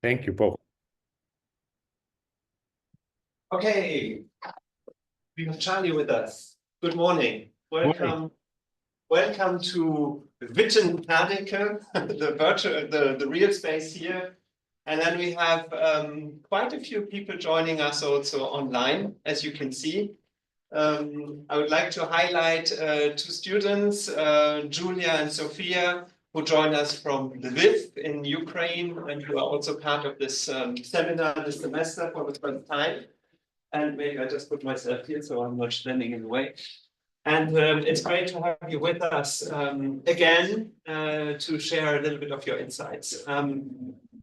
Thank you, Paul. Okay, we have Charlie with us. Good morning. Morning. Welcome to Witten Perdeke, the real space here. And then we have quite a few people joining us also online, as you can see. I would like to highlight two students, Julia and Sophia, who joined us from Lviv in Ukraine, and who are also part of this seminar this semester for the first time. And maybe I just put myself here so I'm not standing in the way. And it's great to have you with us again to share a little bit of your insights.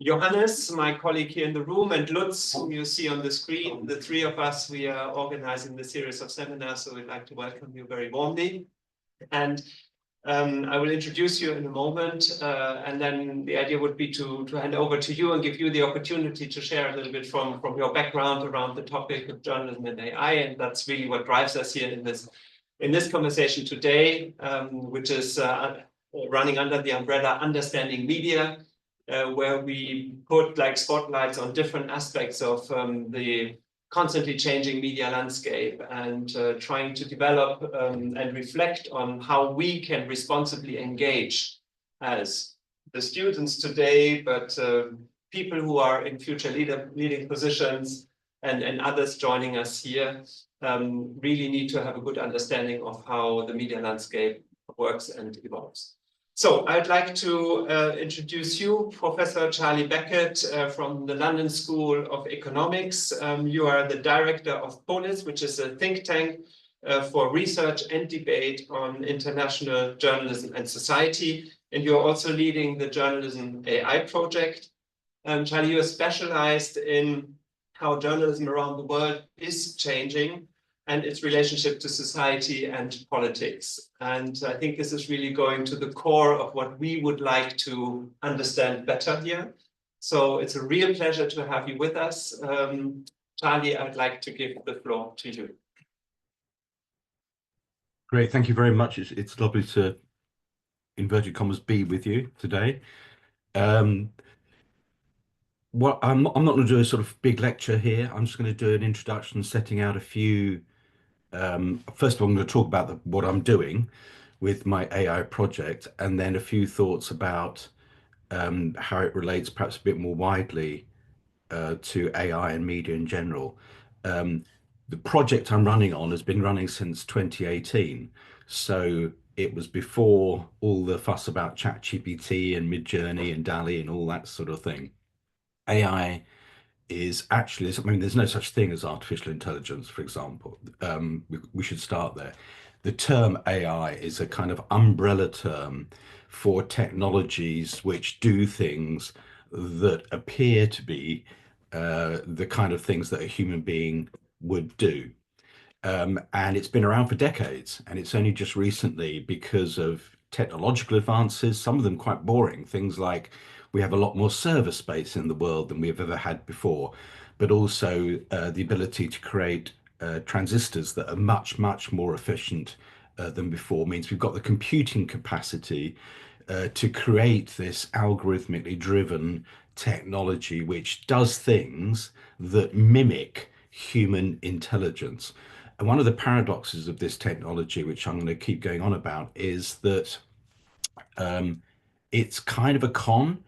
Johannes, my colleague here in the room, and Lutz, whom you see on the screen, the three of us, we are organizing the series of seminars, so we'd like to welcome you very warmly. And I will introduce you in a moment, and then the idea would be to hand over to you and give you the opportunity to share a little bit from your background around the topic of journalism and AI, and that's really what drives us here in this conversation today, which is running under the umbrella Understanding Media, where we put like spotlights on different aspects of the constantly changing media landscape and trying to develop and reflect on how we can responsibly engage as the students today, but people who are in future leading positions and others joining us here really need to have a good understanding of how the media landscape works and evolves. So I'd like to introduce you, Professor Charlie Beckett from the London School of Economics. You are the director of POLIS, which is a think tank for research and debate on international journalism and society. And you're also leading the Journalism AI project. Charlie, you are specialized in how journalism around the world is changing and its relationship to society and politics. And I think this is really going to the core of what we would like to understand better here. So it's a real pleasure to have you with us. Charlie, I'd like to give the floor to you. Great, thank you very much. It's lovely to, inverted commas, be with you today. Well, I'm not going to do a sort of big lecture here. I'm just going to do an introduction, setting out a few. First of all, I'm going to talk about what I'm doing with my AI project, and then a few thoughts about how it relates perhaps a bit more widely to AI and media in general. The project I'm running on has been running since 2018, so it was before all the fuss about ChatGPT and Midjourney and DALL-E and all that sort of thing. AI is actually, I mean, there's no such thing as artificial intelligence, for example. We should start there. The term AI is a kind of umbrella term for technologies which do things that appear to be the kind of things that a human being would do. And it's been around for decades, and it's only just recently, because of technological advances, some of them quite boring, things like we have a lot more server space in the world than we've ever had before, but also the ability to create transistors that are much, much more efficient than before means we've got the computing capacity to create this algorithmically driven technology which does things that mimic human intelligence. And one of the paradoxes of this technology, which I'm going to keep going on about, is that it's kind of a con,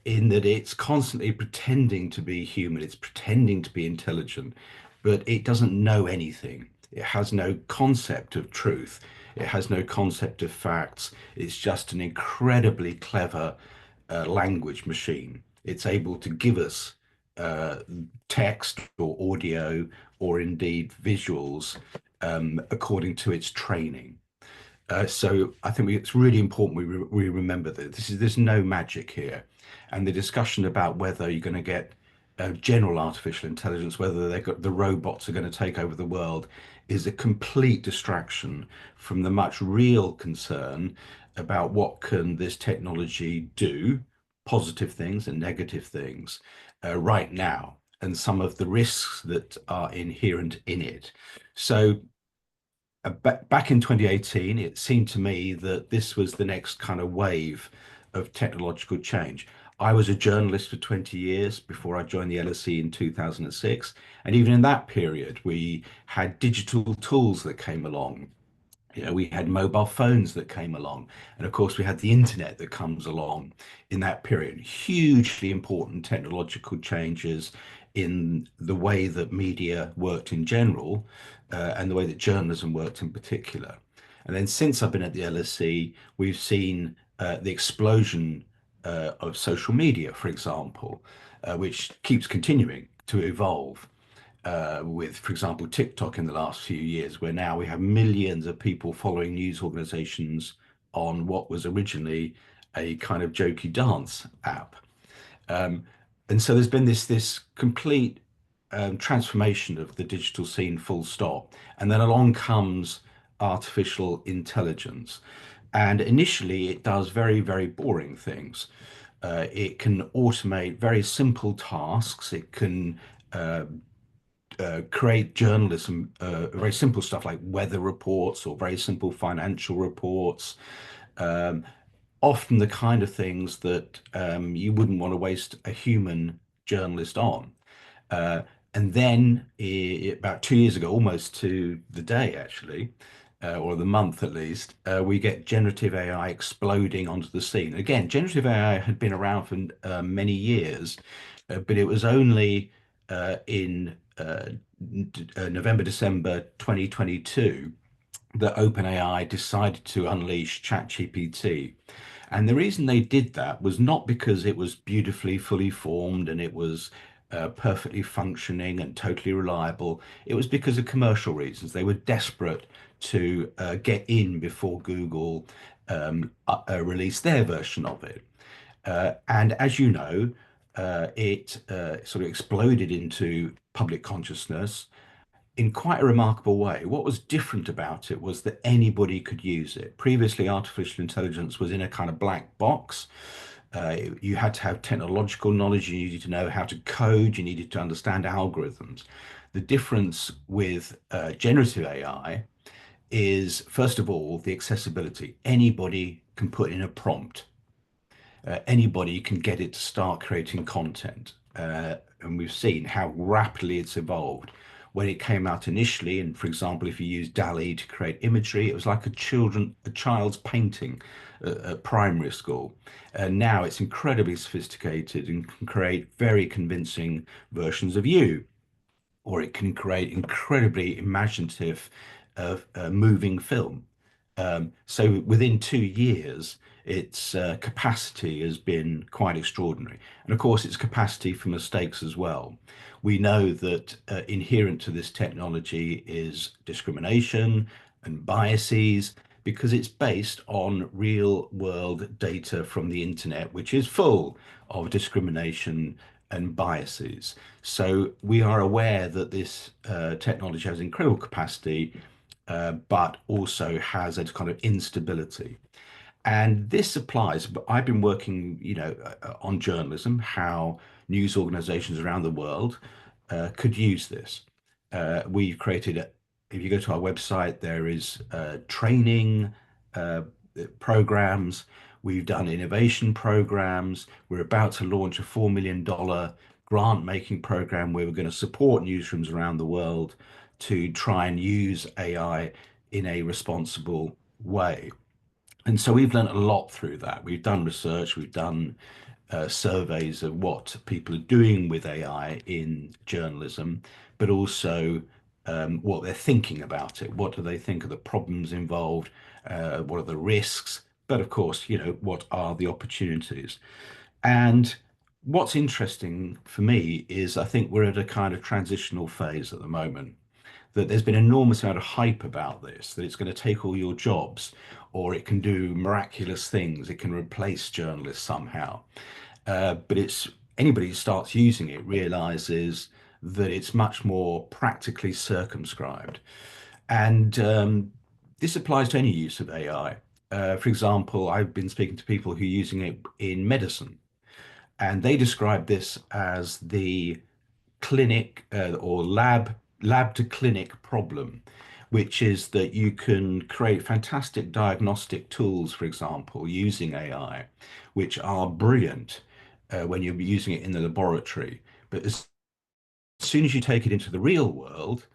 in that it's constantly pretending to be human, it's pretending to be intelligent, but it doesn't know anything. It has no concept of truth. It has no concept of facts. It's just an incredibly clever language machine. It's able to give us text or audio or indeed visuals according to its training. So I think it's really important we remember that there's no magic here. And the discussion about whether you're going to get general artificial intelligence, whether the robots are going to take over the world, is a complete distraction from the much real concern about what can this technology do, positive things and negative things, right now, and some of the risks that are inherent in it. So back in 2018, it seemed to me that this was the next kind of wave of technological change. I was a journalist for 20 years before I joined the LSE in 2006. And even in that period, we had digital tools that came along. We had mobile phones that came along. And of course, we had the internet that comes along in that period. Hugely important technological changes in the way that media worked in general, and the way that journalism worked in particular. And then since I've been at the LSE, we've seen the explosion of social media, for example, which keeps continuing to evolve with, for example, TikTok in the last few years, where now we have millions of people following news organizations on what was originally a kind of jokey dance app. Um, and so there's been this complete transformation of the digital scene, full stop. And then along comes artificial intelligence. And initially, it does very, very boring things. It can automate very simple tasks. It can create journalism, very simple stuff like weather reports or very simple financial reports. Um, Often the kind of things that you wouldn't want to waste a human journalist on. Uh, and then about 2 years ago, almost to the day actually, or the month at least, we get generative AI exploding onto the scene. Again, generative AI had been around for many years, but it was only in November, December 2022 that OpenAI decided to unleash ChatGPT. And the reason they did that was not because it was beautifully fully formed and it was perfectly functioning and totally reliable. It was because of commercial reasons. They were desperate to get in before Google released their version of it. And as you know, it sort of exploded into public consciousness in quite a remarkable way. What was different about it was that anybody could use it. Previously, artificial intelligence was in a kind of black box. You had to have technological knowledge, you needed to know how to code, you needed to understand algorithms. The difference with generative AI is, first of all, the accessibility. Anybody can put in a prompt. Anybody can get it to start creating content. And we've seen how rapidly it's evolved. When it came out initially, and for example, if you use DALL-E to create imagery, it was like a child's painting at primary school. And now it's incredibly sophisticated and can create very convincing versions of you, or it can create incredibly imaginative, moving film. So within 2 years, its capacity has been quite extraordinary. And of course, its capacity for mistakes as well. We know that inherent to this technology is discrimination and biases because it's based on real world data from the internet, which is full of discrimination and biases. So we are aware that this technology has incredible capacity, but also has a kind of instability. And this applies, but I've been working, on journalism, how news organizations around the world could use this. We've created, if you go to our website, there is training uh, programs. We've done innovation programs. We're about to launch a $4 million grant making program where we're going to support newsrooms around the world to try and use AI in a responsible way. And so we've learned a lot through that. We've done research, we've done surveys of what people are doing with AI in journalism, but also what they're thinking about it. What do they think are the problems involved? What are the risks? But of course, what are the opportunities? And what's interesting for me is I think we're at a kind of transitional phase at the moment, that there's been an enormous amount of hype about this, that it's going to take all your jobs, or it can do miraculous things, it can replace journalists somehow. But it's anybody who starts using it realizes that it's much more practically circumscribed. And this applies to any use of AI. For example, I've been speaking to people who are using it in medicine, and they describe this as the clinic or lab to clinic problem, which is that you can create fantastic diagnostic tools, for example, using AI, which are brilliant. when you're using it in the laboratory. But as soon as you take it into the real world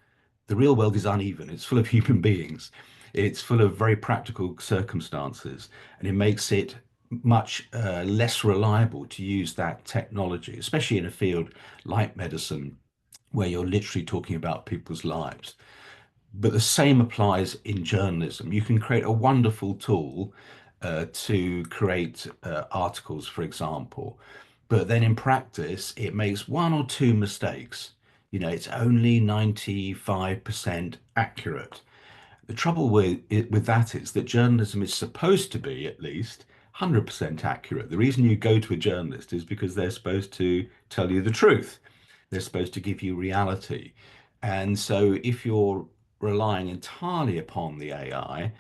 is uneven. It's full of human beings. It's full of very practical circumstances, and it makes it much less reliable to use that technology, especially in a field like medicine, where you're literally talking about people's lives. But the same applies in journalism. You can create a wonderful tool to create articles, for example, but then in practice, it makes one or two mistakes. You know, it's only 95% accurate. The trouble with that is that journalism is supposed to be at least 100% accurate. The reason you go to a journalist is because they're supposed to tell you the truth. They're supposed to give you reality. And so if you're relying entirely upon the AI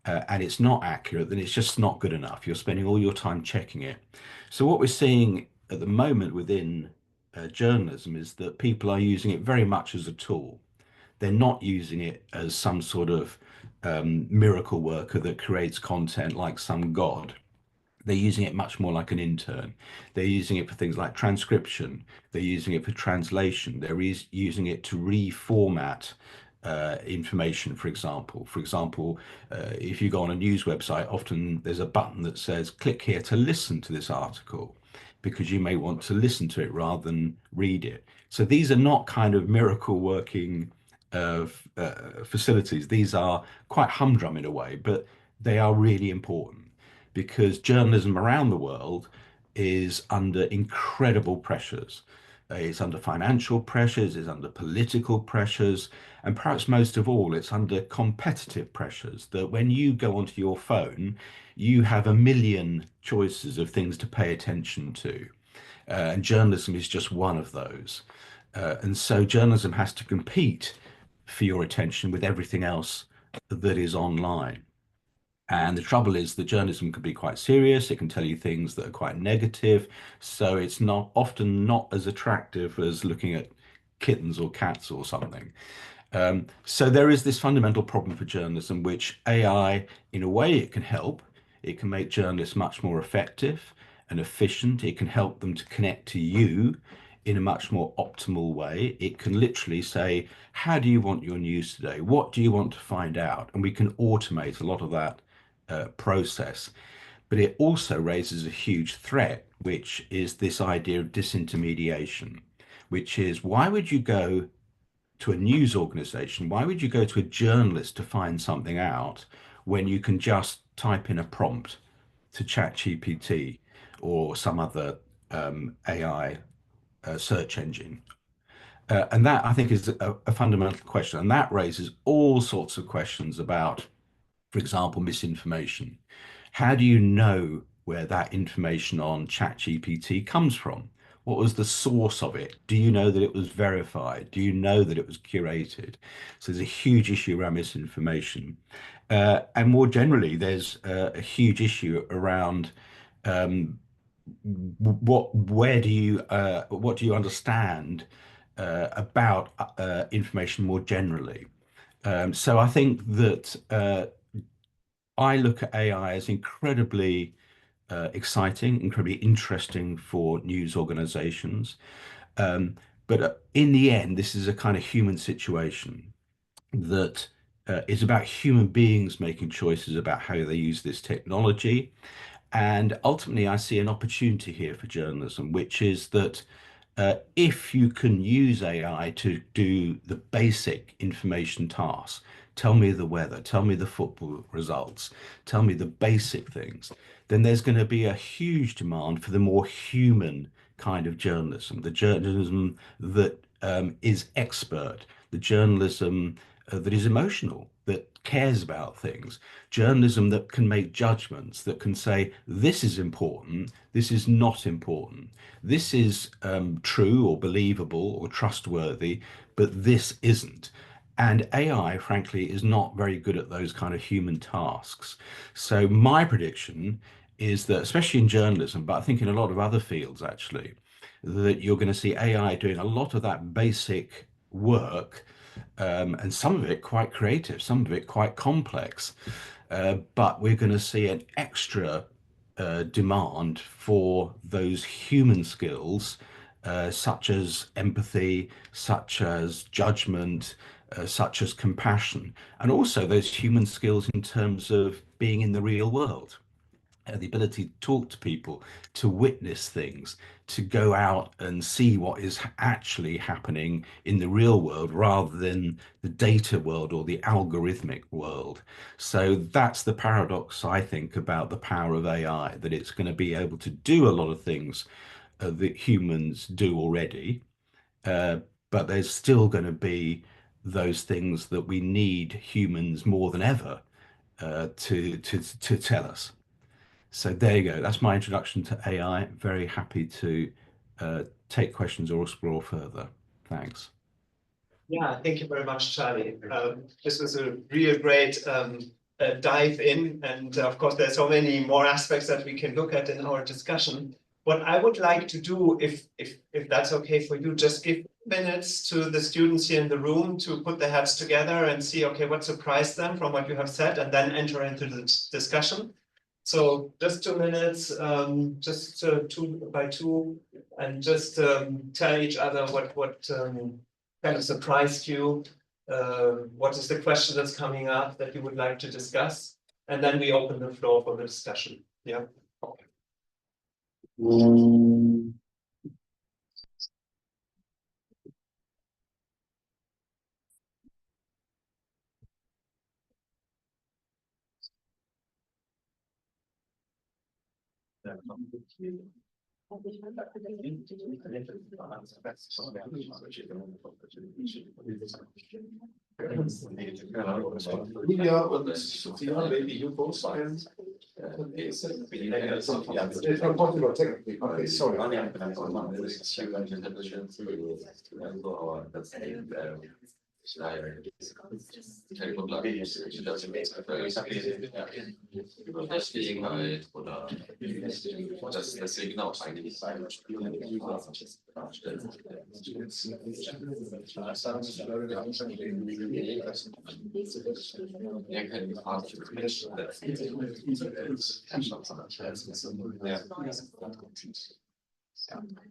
and it's not accurate, then it's just not good enough. You're spending all your time checking it. So what we're seeing at the moment within journalism is that people are using it very much as a tool. They're not using it as some sort of miracle worker that creates content like some god. They're using it much more like an intern. They're using it for things like transcription. They're using it for translation. They're using it to reformat information, for example. For example, if you go on a news website, often there's a button that says, click here to listen to this article, because you may want to listen to it rather than read it. So these are not kind of miracle working facilities. These are quite humdrum in a way, but they are really important because journalism around the world is under incredible pressures. It's under financial pressures, it's under political pressures, and perhaps most of all, it's under competitive pressures that when you go onto your phone, you have a million choices of things to pay attention to. And journalism is just one of those. And so journalism has to compete for your attention with everything else that is online. And the trouble is that journalism can be quite serious. It can tell you things that are quite negative. So it's not often not as attractive as looking at kittens or cats or something. So there is this fundamental problem for journalism, which AI, in a way, it can help. It can make journalists much more effective and efficient. It can help them to connect to you in a much more optimal way. It can literally say, how do you want your news today? What do you want to find out? And we can automate a lot of that process. But it also raises a huge threat, which is this idea of disintermediation, which is why would you go to a news organization? Why would you go to a journalist to find something out when you can just type in a prompt to ChatGPT or some other AI search engine? And that I think is a fundamental question. And that raises all sorts of questions about, for example, misinformation. How do you know where that information on ChatGPT comes from? What was the source of it? Do you know that it was verified? Do you know that it was curated? So there's a huge issue around misinformation. And more generally, there's a huge issue around what do you understand about information more generally? So I think that I look at AI as incredibly exciting, incredibly interesting for news organizations. But in the end, this is a kind of human situation that is about human beings making choices about how they use this technology. And ultimately, I see an opportunity here for journalism, which is that if you can use AI to do the basic information tasks, tell me the weather, tell me the football results, tell me the basic things, then there's going to be a huge demand for the more human kind of journalism, the journalism that is expert, the journalism that is emotional, that cares about things, journalism that can make judgments, that can say, this is important, this is not important, this is true or believable or trustworthy, but this isn't. And AI, frankly, is not very good at those kind of human tasks. So my prediction is that, especially in journalism, but I think in a lot of other fields actually, that you're going to see AI doing a lot of that basic work, and some of it quite creative, some of it quite complex. But we're going to see an extra demand for those human skills, such as empathy, such as judgment, such as compassion, and also those human skills in terms of being in the real world. The ability to talk to people, to witness things, to go out and see what is actually happening in the real world rather than the data world or the algorithmic world. So that's the paradox, I think, about the power of AI, that it's going to be able to do a lot of things that humans do already, but there's still going to be those things that we need humans more than ever to tell us. So there you go. That's my introduction to AI. Very happy to take questions or explore further. Thanks. Yeah, thank you very much, Charlie. This was a real great dive in, and of course, there's so many more aspects that we can look at in our discussion. What I would like to do, if that's okay for you, just give minutes to the students here in the room to put their heads together and see, okay, what surprised them from what you have said, and then enter into the discussion. So just 2 minutes, just two by two, and just tell each other what kind of surprised you, what is the question that's coming up that you would like to discuss, and then we open the floor for the discussion. Yeah. Julia und Sophia, maybe you both science. It's not possible technically. Okay, sorry. Deswegen oder deswegen auch eigentlich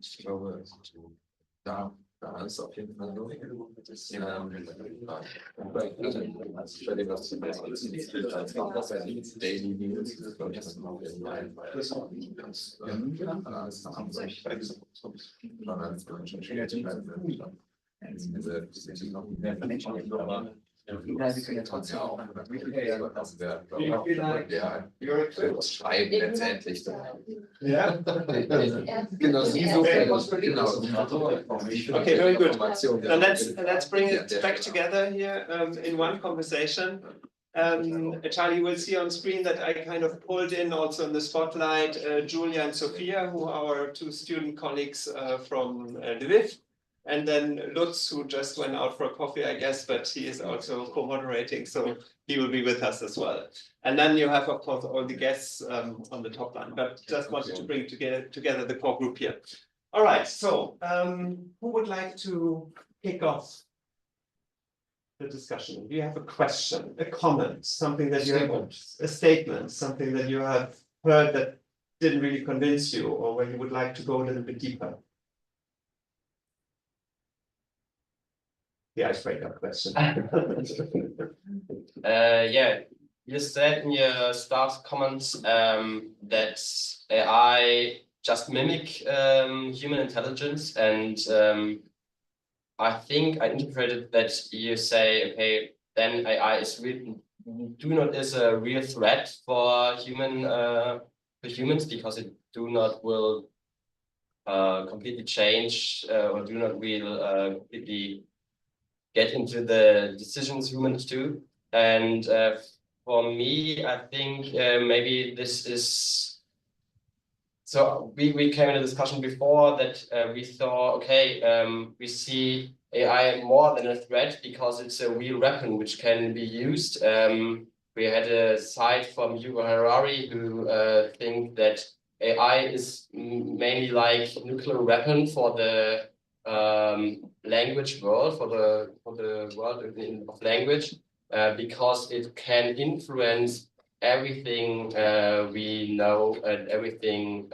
ich glaube, da ist auf jeden Fall nur Daily News, schreiben letztendlich. Yeah. Genau. Okay, very good. Now let's bring it back together here in one conversation. Charlie, you will see on screen that I kind of pulled in also in the spotlight Julia and Sophia, who are our two student colleagues from Lviv. And then Lutz, who just went out for a coffee, I guess, but he is also co-moderating, so he will be with us as well. And then you have, of course, all the guests on the top line, but just wanted to bring together the core group here. All right, so who would like to kick off the discussion? Do you have a question, a comment, something that you have, a statement, something that you have heard that didn't really convince you, or where you would like to go a little bit deeper? The icebreaker question. Yeah, you said in your start comments that AI just mimic human intelligence, and I think I interpreted that you say, okay, then AI is a real threat for humans because it will completely change or will completely get into the decisions humans do. And for me, I think maybe this is, so we came in a discussion before that we thought, okay, we see AI more than a threat because it's a real weapon which can be used. We had a site from Yuval Harari who think that AI is mainly like a nuclear weapon for the language world, for the world of language, because it can influence everything we know and everything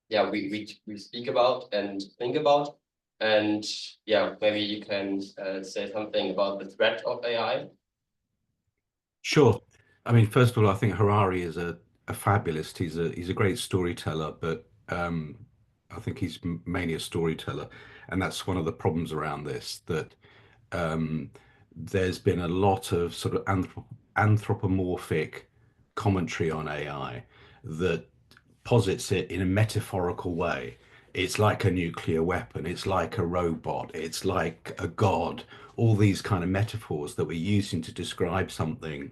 yeah we speak about and think about. And yeah, maybe you can say something about the threat of AI. Sure. I mean, first of all, I think Harari is a fabulist. He's a great storyteller, but I think he's mainly a storyteller, and that's one of the problems around this. That um, there's been a lot of sort of anthropomorphic commentary on AI that posits it in a metaphorical way. It's like a nuclear weapon, it's like a robot, it's like a god, all these kind of metaphors that we're using to describe something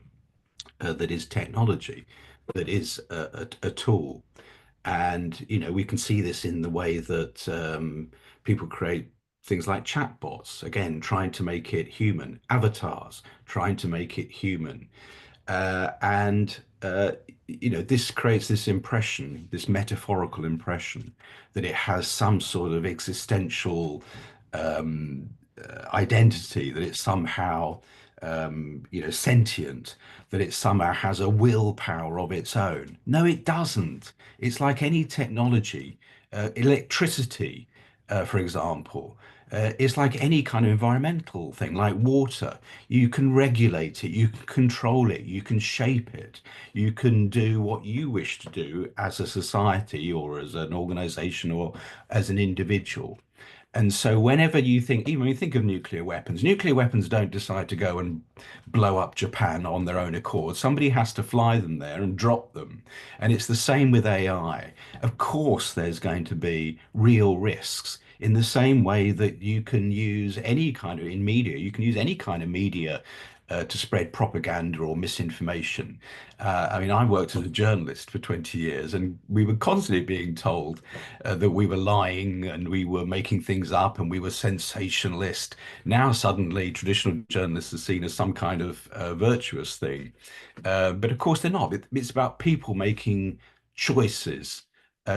that is technology, that is a tool. And, we can see this in the way that people create things like chatbots, again, trying to make it human, avatars, trying to make it human. And this creates this impression, this metaphorical impression, that it has some sort of existential identity, that it's somehow sentient, that it somehow has a willpower of its own. No, it doesn't. It's like any technology, electricity, for example. It's like any kind of environmental thing, like water. You can regulate it, you can control it, you can shape it, you can do what you wish to do as a society or as an organization or as an individual. And so whenever you think, even when you think of nuclear weapons don't decide to go and blow up Japan on their own accord. Somebody has to fly them there and drop them. And it's the same with AI. Of course, there's going to be real risks in the same way that you can use any kind of, in media, you can use any kind of media to spread propaganda or misinformation. I mean, I worked as a journalist for 20 years, and we were constantly being told that we were lying and we were making things up and we were sensationalist. Now, suddenly, traditional journalists are seen as some kind of virtuous thing. But of course, they're not. It's about people making choices.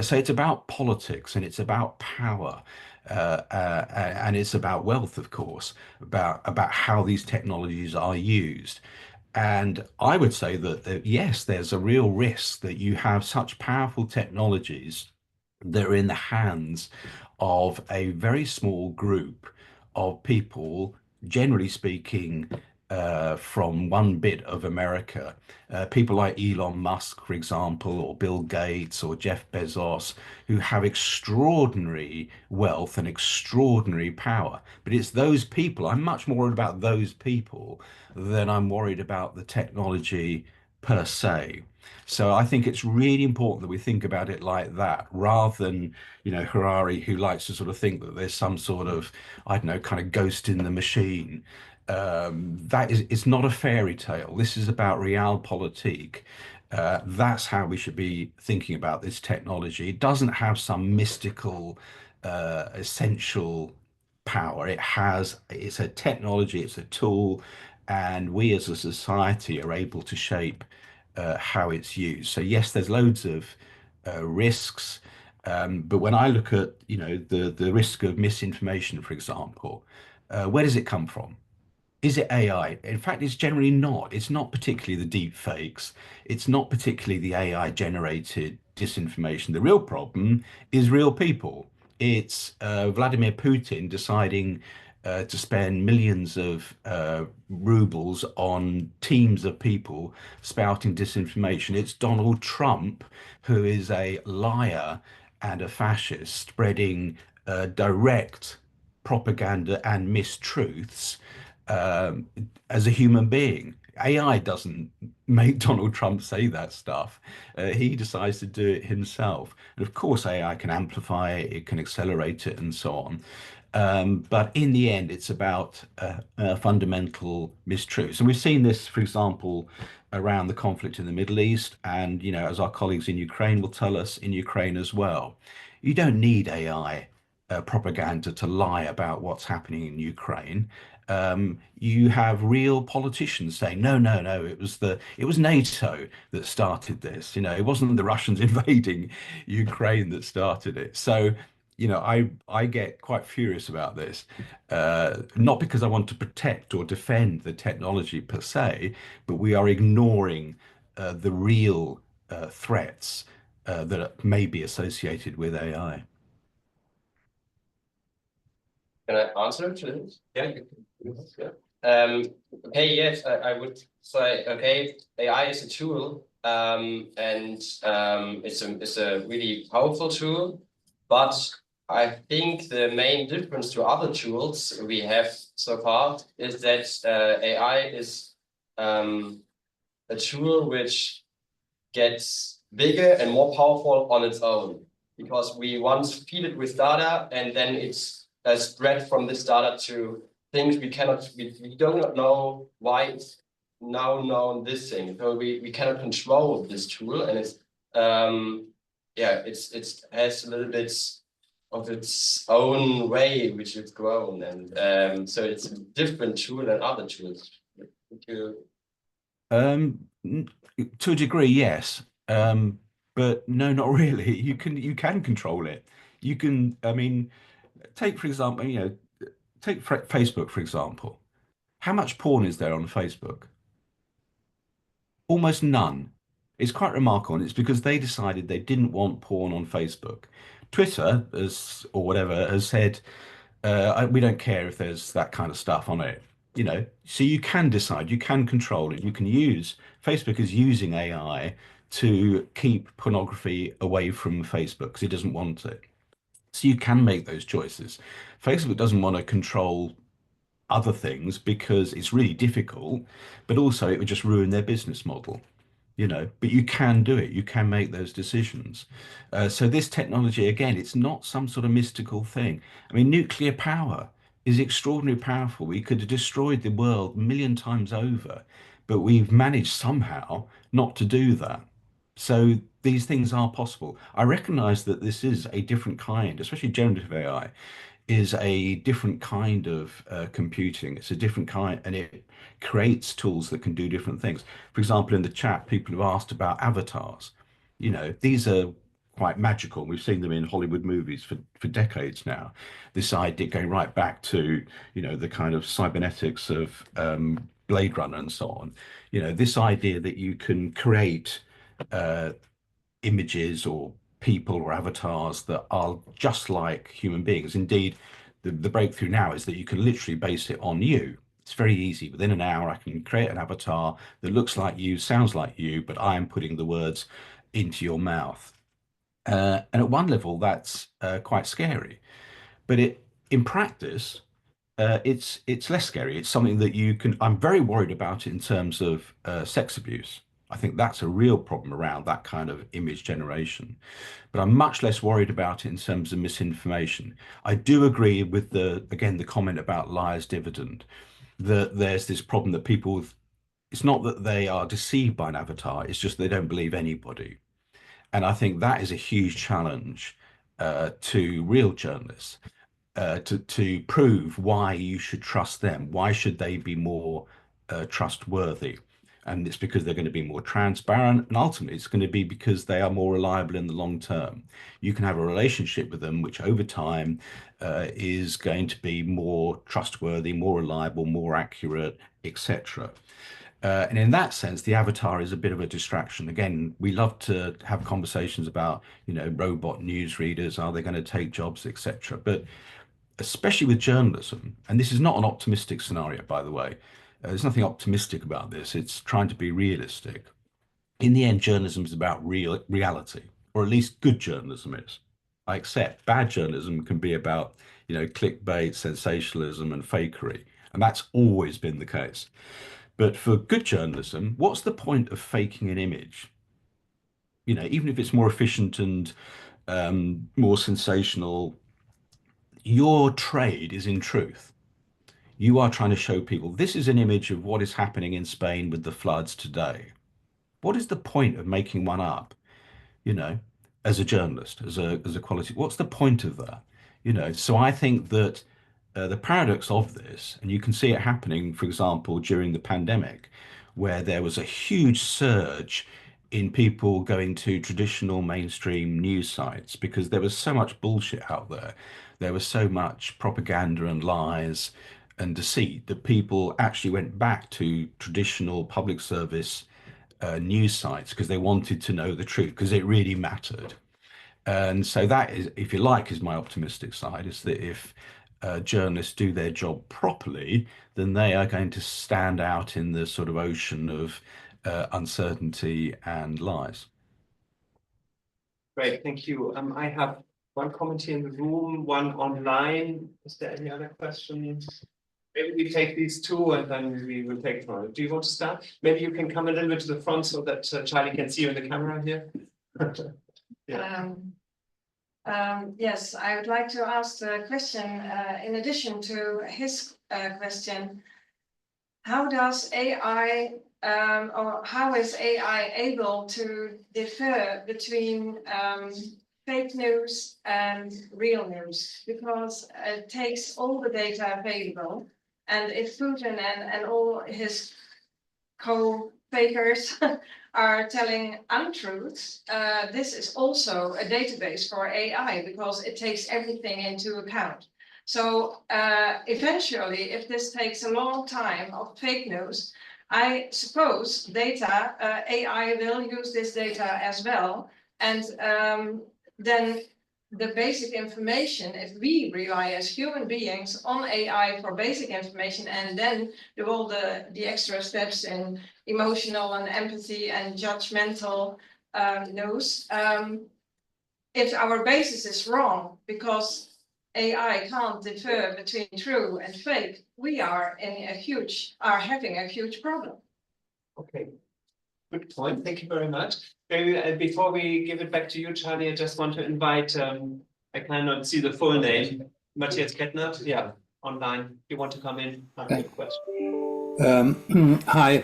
So it's about politics and it's about power. And it's about wealth, of course, about how these technologies are used. And I would say that, yes, there's a real risk that you have such powerful technologies that are in the hands of a very small group of people, generally speaking, from one bit of America. People like Elon Musk, for example, or Bill Gates or Jeff Bezos, who have extraordinary wealth and extraordinary power. But it's those people, I'm much more worried about those people than I'm worried about the technology per se. So I think it's really important that we think about it like that, rather than, Harari, who likes to sort of think that there's some sort of, I don't know, kind of ghost in the machine. That is, it's not a fairy tale. This is about realpolitik. That's how we should be thinking about this technology. It doesn't have some mystical, essential power. It's a technology, it's a tool, and we as a society are able to shape how it's used. So yes, there's loads of risks, but when I look at the risk of misinformation, for example, where does it come from? Is it AI? In fact, it's generally not. It's not particularly the deep fakes. It's not particularly the AI generated disinformation. The real problem is real people. It's Vladimir Putin deciding to spend millions of rubles on teams of people spouting disinformation. It's Donald Trump, who is a liar and a fascist, spreading direct propaganda and mistruths um, as a human being. AI doesn't make Donald Trump say that stuff. He decides to do it himself. And of course, AI can amplify it, it can accelerate it, and so on. But in the end, it's about fundamental mistruths. And we've seen this, for example, around the conflict in the Middle East. And, as our colleagues in Ukraine will tell us, in Ukraine as well. You don't need AI propaganda to lie about what's happening in Ukraine. You have real politicians saying, no, no, no, it was NATO that started this. It wasn't the Russians invading Ukraine that started it. So I get quite furious about this, not because I want to protect or defend the technology per se, but we are ignoring the real threats that may be associated with AI. Can I answer to this? Yeah. Yeah. Okay, yes, I would say, okay, AI is a tool, and it's a really powerful tool, but I think the main difference to other tools we have so far is that AI is a tool which gets bigger and more powerful on its own, because we once feed it with data and then it's spread from this data to things we do not know why it's now known this thing. So we cannot control this tool, and it's yeah, it has a little bit of its own way which it's grown, and so it's a different tool than other tools. Would you? Um, to a degree, yes. But no, not really. You can control it. You can, I mean, take for example, take Facebook for example. How much porn is there on Facebook? Almost none. It's quite remarkable, and it's because they decided they didn't want porn on Facebook. Twitter, or whatever, has said we don't care if there's that kind of stuff on it. So you can decide, you can control it. You can use Facebook is using AI to keep pornography away from Facebook because it doesn't want it. So you can make those choices. Facebook doesn't want to control other things because it's really difficult, but also it would just ruin their business model. But you can do it. You can make those decisions. So this technology, again, it's not some sort of mystical thing. I mean, nuclear power is extraordinarily powerful. We could have destroyed the world a million times over, but we've managed somehow not to do that. So these things are possible. I recognize that this is a different kind, especially generative AI is a different kind of computing. It's a different kind, and it creates tools that can do different things. For example, in the chat, people have asked about avatars. These are quite magical. We've seen them in Hollywood movies for decades now. This idea going right back to, the kind of cybernetics of Blade Runner and so on. This idea that you can create uh, images or people or avatars that are just like human beings. Indeed, the breakthrough now is that you can literally base it on you. It's very easy. Within an hour, I can create an avatar that looks like you, sounds like you, but I am putting the words into your mouth. And at one level, that's quite scary. But in practice, it's less scary. It's something that you can. I'm very worried about it in terms of sex abuse. I think that's a real problem around that kind of image generation. But I'm much less worried about it in terms of misinformation. I do agree with the comment about liar's dividend, that there's this problem that people, it's not that they are deceived by an avatar, it's just they don't believe anybody. And I think that is a huge challenge to real journalists to prove why you should trust them. Why should they be more trustworthy? And it's because they're going to be more transparent, and ultimately it's going to be because they are more reliable in the long term. You can have a relationship with them, which over time is going to be more trustworthy, more reliable, more accurate, etc. And in that sense, the avatar is a bit of a distraction. Again, we love to have conversations about, robot newsreaders, are they going to take jobs, etc. But especially with journalism, and this is not an optimistic scenario, by the way. There's nothing optimistic about this. It's trying to be realistic. In the end, journalism is about reality, or at least good journalism is. I accept bad journalism can be about, clickbait, sensationalism, and fakery, and that's always been the case. But for good journalism, what's the point of faking an image? Even if it's more efficient and more sensational, your trade is in truth. You are trying to show people this is an image of what is happening in Spain with the floods today. What is the point of making one up, you know, as a journalist, as a quality? What's the point of that? So I think that the paradox of this, and you can see it happening, for example, during the pandemic, where there was a huge surge in people going to traditional mainstream news sites because there was so much bullshit out there. There was so much propaganda and lies and deceit that people actually went back to traditional public service news sites because they wanted to know the truth because it really mattered. And so that is, if you like, is my optimistic side, is that if journalists do their job properly, then they are going to stand out in the sort of ocean of uncertainty and lies. Great, thank you. I have one comment here in the room, one online. Is there any other questions? Maybe we take these two and then we will take one. Do you want to start? Maybe you can come a little bit to the front so that Charlie can see you in the camera here. Yeah. Yes, I would like to ask the question, in addition to his question, how does AI, or how is AI able to differ between fake news and real news? Because it takes all the data available, and if Putin and all his co-fakers are telling untruths, this is also a database for AI because it takes everything into account. So eventually, if this takes a long time of fake news, I suppose data, AI will use this data as well. And then the basic information, if we rely as human beings on AI for basic information and then do all the extra steps in emotional and empathy and judgmental news, if our basis is wrong because AI can't differ between true and fake, we are having a huge problem. Okay, good point. Thank you very much. Maybe before we give it back to you, Charlie, I just want to invite, I cannot see the full name, Matthias Kettner. Yeah, online. You want to come in? Ask your question. Hi,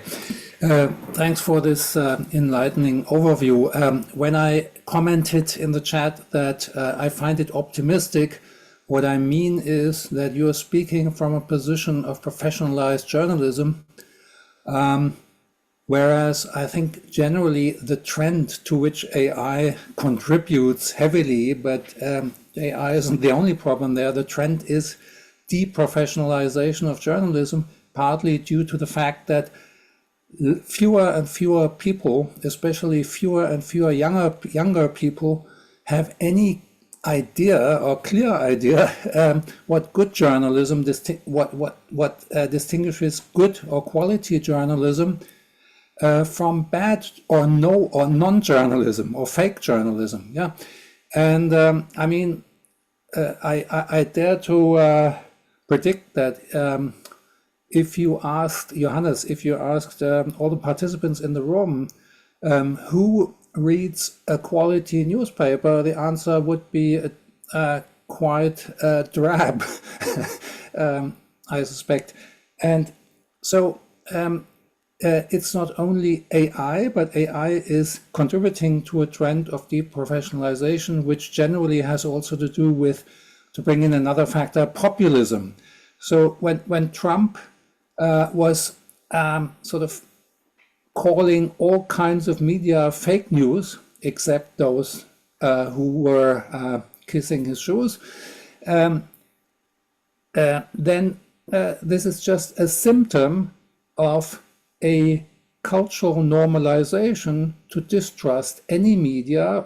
thanks for this enlightening overview. When I commented in the chat that I find it optimistic, what I mean is that you're speaking from a position of professionalized journalism, whereas I think generally the trend to which AI contributes heavily, but AI isn't the only problem there, the trend is deprofessionalization of journalism, partly due to the fact that fewer and fewer people, especially fewer and fewer younger people, have any idea or clear idea what good journalism, what distinguishes good or quality journalism from bad or no or non-journalism or fake journalism. Yeah, and I mean, I dare to predict that if you asked Johannes, if you asked all the participants in the room who reads a quality newspaper, the answer would be quite drab, I suspect. And so it's not only AI, but AI is contributing to a trend of deprofessionalization, which generally has also to do with, to bring in another factor, populism. So when Trump was sort of calling all kinds of media fake news, except those who were kissing his shoes, then this is just a symptom of a cultural normalization to distrust any media.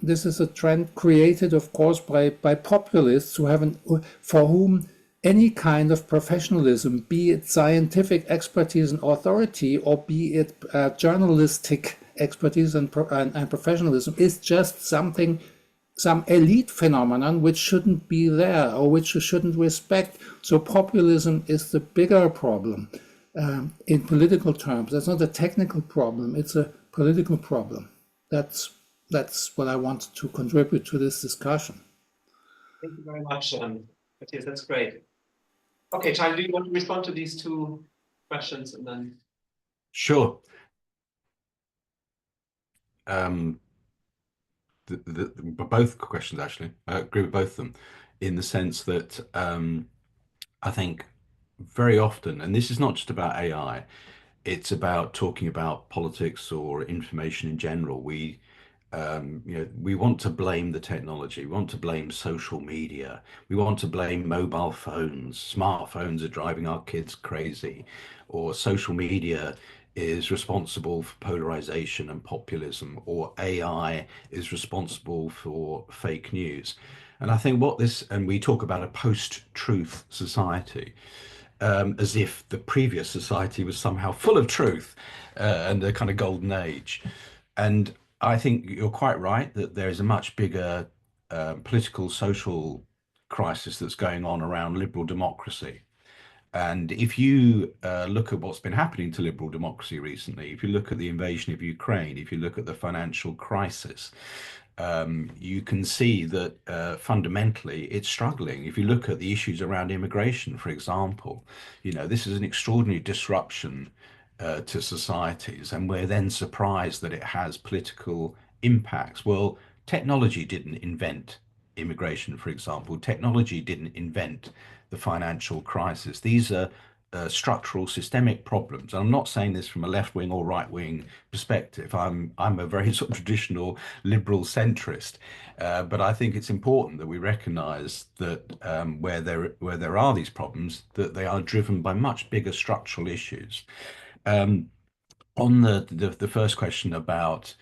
This is a trend created, of course, by populists who haven't, for whom any kind of professionalism, be it scientific expertise and authority, or be it journalistic expertise and professionalism, is just something, some elite phenomenon which shouldn't be there or which you shouldn't respect. So populism is the bigger problem in political terms. That's not a technical problem, it's a political problem. That's what I wanted to contribute to this discussion. Thank you very much, Matthias, that's great. Okay, Charlie, do you want to respond to these two questions and then? Sure. Both questions, actually. I agree with both of them in the sense that I think very often, and this is not just about AI, it's about talking about politics or information in general. We want to blame the technology. We want to blame social media. We want to blame mobile phones. Smartphones are driving our kids crazy, or social media is responsible for polarization and populism, or AI is responsible for fake news. And I think and we talk about a post-truth society, as if the previous society was somehow full of truth, and a kind of golden age. And I think you're quite right that there is a much bigger political, social crisis that's going on around liberal democracy. And if you look at what's been happening to liberal democracy recently, if you look at the invasion of Ukraine, if you look at the financial crisis, you can see that fundamentally it's struggling. If you look at the issues around immigration, for example, this is an extraordinary disruption to societies, and we're then surprised that it has political impacts. Well, technology didn't invent immigration, for example. Technology didn't invent the financial crisis. These are structural, systemic problems. And I'm not saying this from a left-wing or right-wing perspective. I'm a very sort of traditional liberal centrist, but I think it's important that we recognise that where there are these problems, that they are driven by much bigger structural issues. On the first question about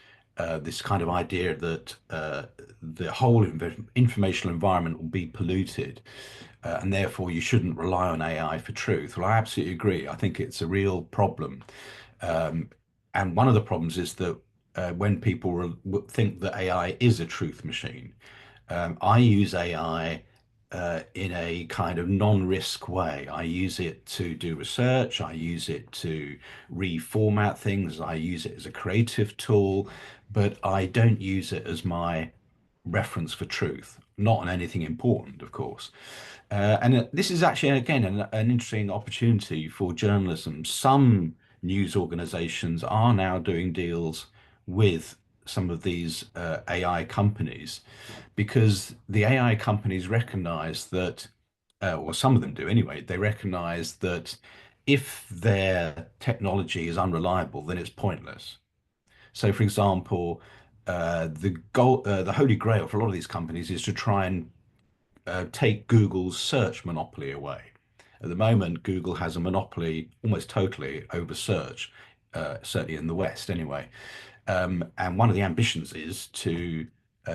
this kind of idea that the whole informational environment will be polluted, and therefore you shouldn't rely on AI for truth. Well, I absolutely agree. I think it's a real problem. And one of the problems is that when people think that AI is a truth machine, I use AI in a kind of non-risk way. I use it to do research. I use it to reformat things. I use it as a creative tool, but I don't use it as my reference for truth, not on anything important, of course. And this is actually, again, an interesting opportunity for journalism. Some news organizations are now doing deals with some of these AI companies, because the AI companies recognize that, or some of them do anyway, they recognize that if their technology is unreliable, then it's pointless. So, for example, the holy grail for a lot of these companies is to try and take Google's search monopoly away. At the moment, Google has a monopoly almost totally over search, certainly in the West anyway. And one of the ambitions is to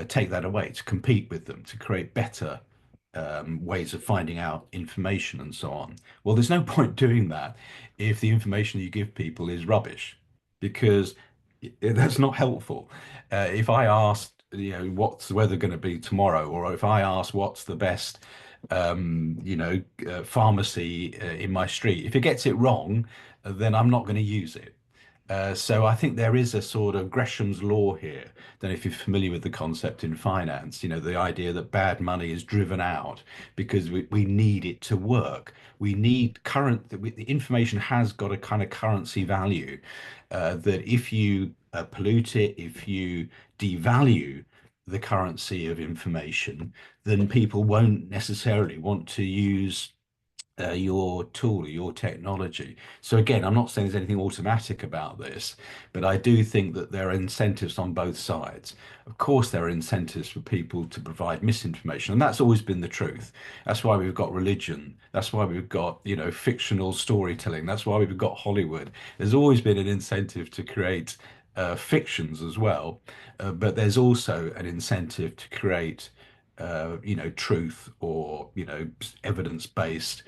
take that away, to compete with them, to create better ways of finding out information and so on. Well, there's no point doing that if the information you give people is rubbish, because that's not helpful. If I asked, what's the weather going to be tomorrow, or if I ask what's the best, pharmacy in my street, if it gets it wrong, then I'm not going to use it. So I think there is a sort of Gresham's law here. Don't know if you're familiar with the concept in finance, the idea that bad money is driven out because we need it to work. We need the information has got a kind of currency value, that if you pollute it, if you devalue the currency of information, then people won't necessarily want to use your tool, your technology. So again, I'm not saying there's anything automatic about this, but I do think that there are incentives on both sides. Of course, there are incentives for people to provide misinformation, and that's always been the truth. That's why we've got religion. That's why we've got, fictional storytelling. That's why we've got Hollywood. There's always been an incentive to create fictions as well, but there's also an incentive to create, truth or, evidence-based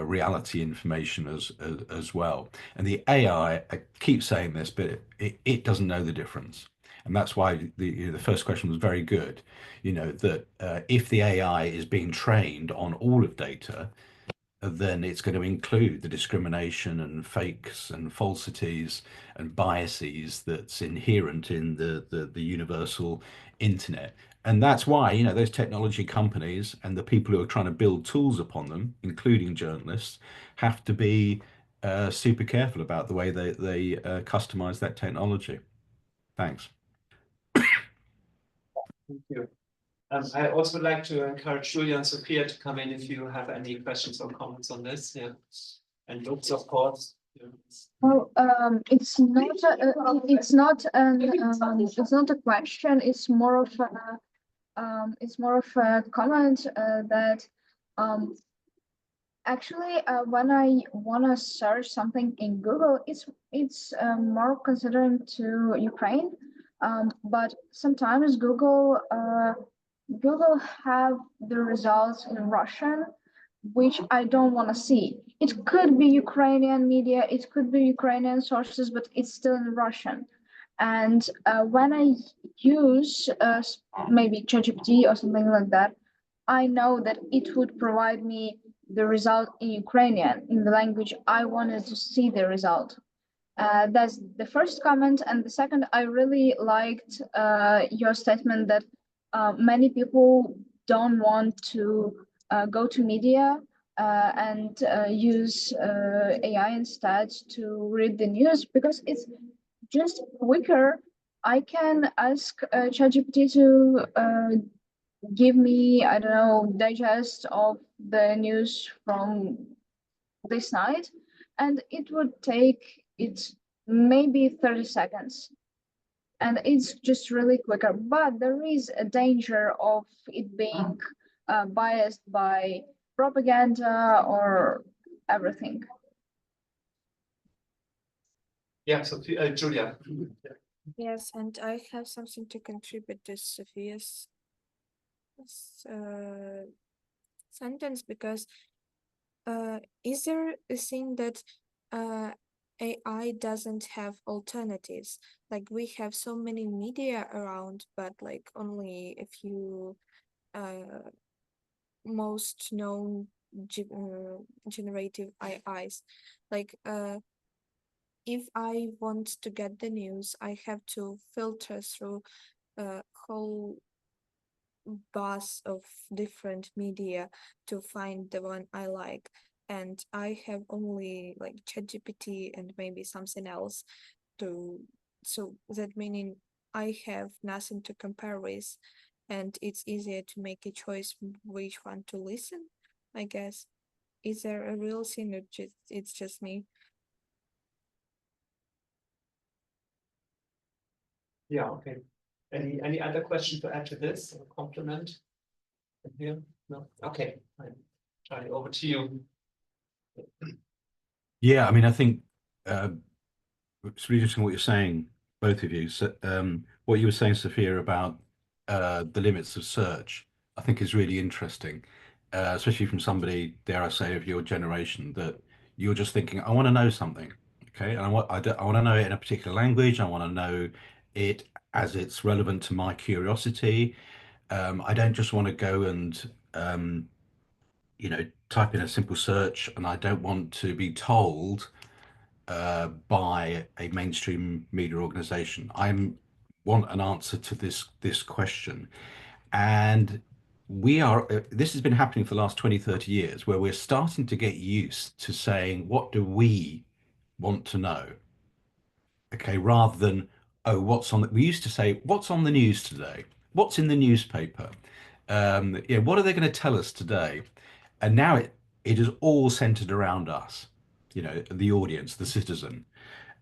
reality information as well. And the AI, I keep saying this, but it doesn't know the difference. And that's why the first question was very good, that if the AI is being trained on all of data, then it's going to include the discrimination and fakes and falsities and biases that's inherent in the universal internet. And that's why, those technology companies and the people who are trying to build tools upon them, including journalists, have to be super careful about the way they customize that technology. Thanks. Thank you. I also would like to encourage Julia and Sophia to come in if you have any questions or comments on this. Yeah. And Lutz, of course. Well, it's not a question. It's more of a comment that actually when I want to search something in Google, it's more considering to Ukraine, but sometimes Google have the results in Russian, which I don't want to see. It could be Ukrainian media, it could be Ukrainian sources, but it's still in Russian. And when I use maybe ChatGPT or something like that, I know that it would provide me the result in Ukrainian, in the language I wanted to see the result. That's the first comment. And the second, I really liked your statement that many people don't want to go to media and use AI instead to read the news because it's just quicker. I can ask ChatGPT to give me, I don't know, digest of the news from this night, and it would take it maybe 30 seconds. And it's just really quicker, but there is a danger of it being biased by propaganda or everything. Yeah, so Julia. Yes, and I have something to contribute to Sophia's sentence because is there a thing that AI doesn't have alternatives? Like we have so many media around, but like only a few most known generative AIs. Like if I want to get the news, I have to filter through a whole bus of different media to find the one I like. And I have only like ChatGPT and maybe something else so that meaning I have nothing to compare with, and it's easier to make a choice which one to listen, I guess. Is there a real thing or it's just me? Yeah, okay. Any other question to add to this or compliment? Here? No? Okay. Fine. Charlie, over to you. Yeah, I mean, I think it's really interesting what you're saying, both of you. So, what you were saying, Sophia, about the limits of search, I think is really interesting, especially from somebody, dare I say, of your generation, that you're just thinking, I want to know something, okay, and I want to know it in a particular language. I want to know it as it's relevant to my curiosity. I don't just want to go and type in a simple search, and I don't want to be told by a mainstream media organization. I want an answer to this question. And this has been happening for the last 20, 30 years, where we're starting to get used to saying, what do we want to know? Okay, rather than, oh, we used to say, what's on the news today? What's in the newspaper? What are they going to tell us today? And now it is all centered around us, the audience, the citizen.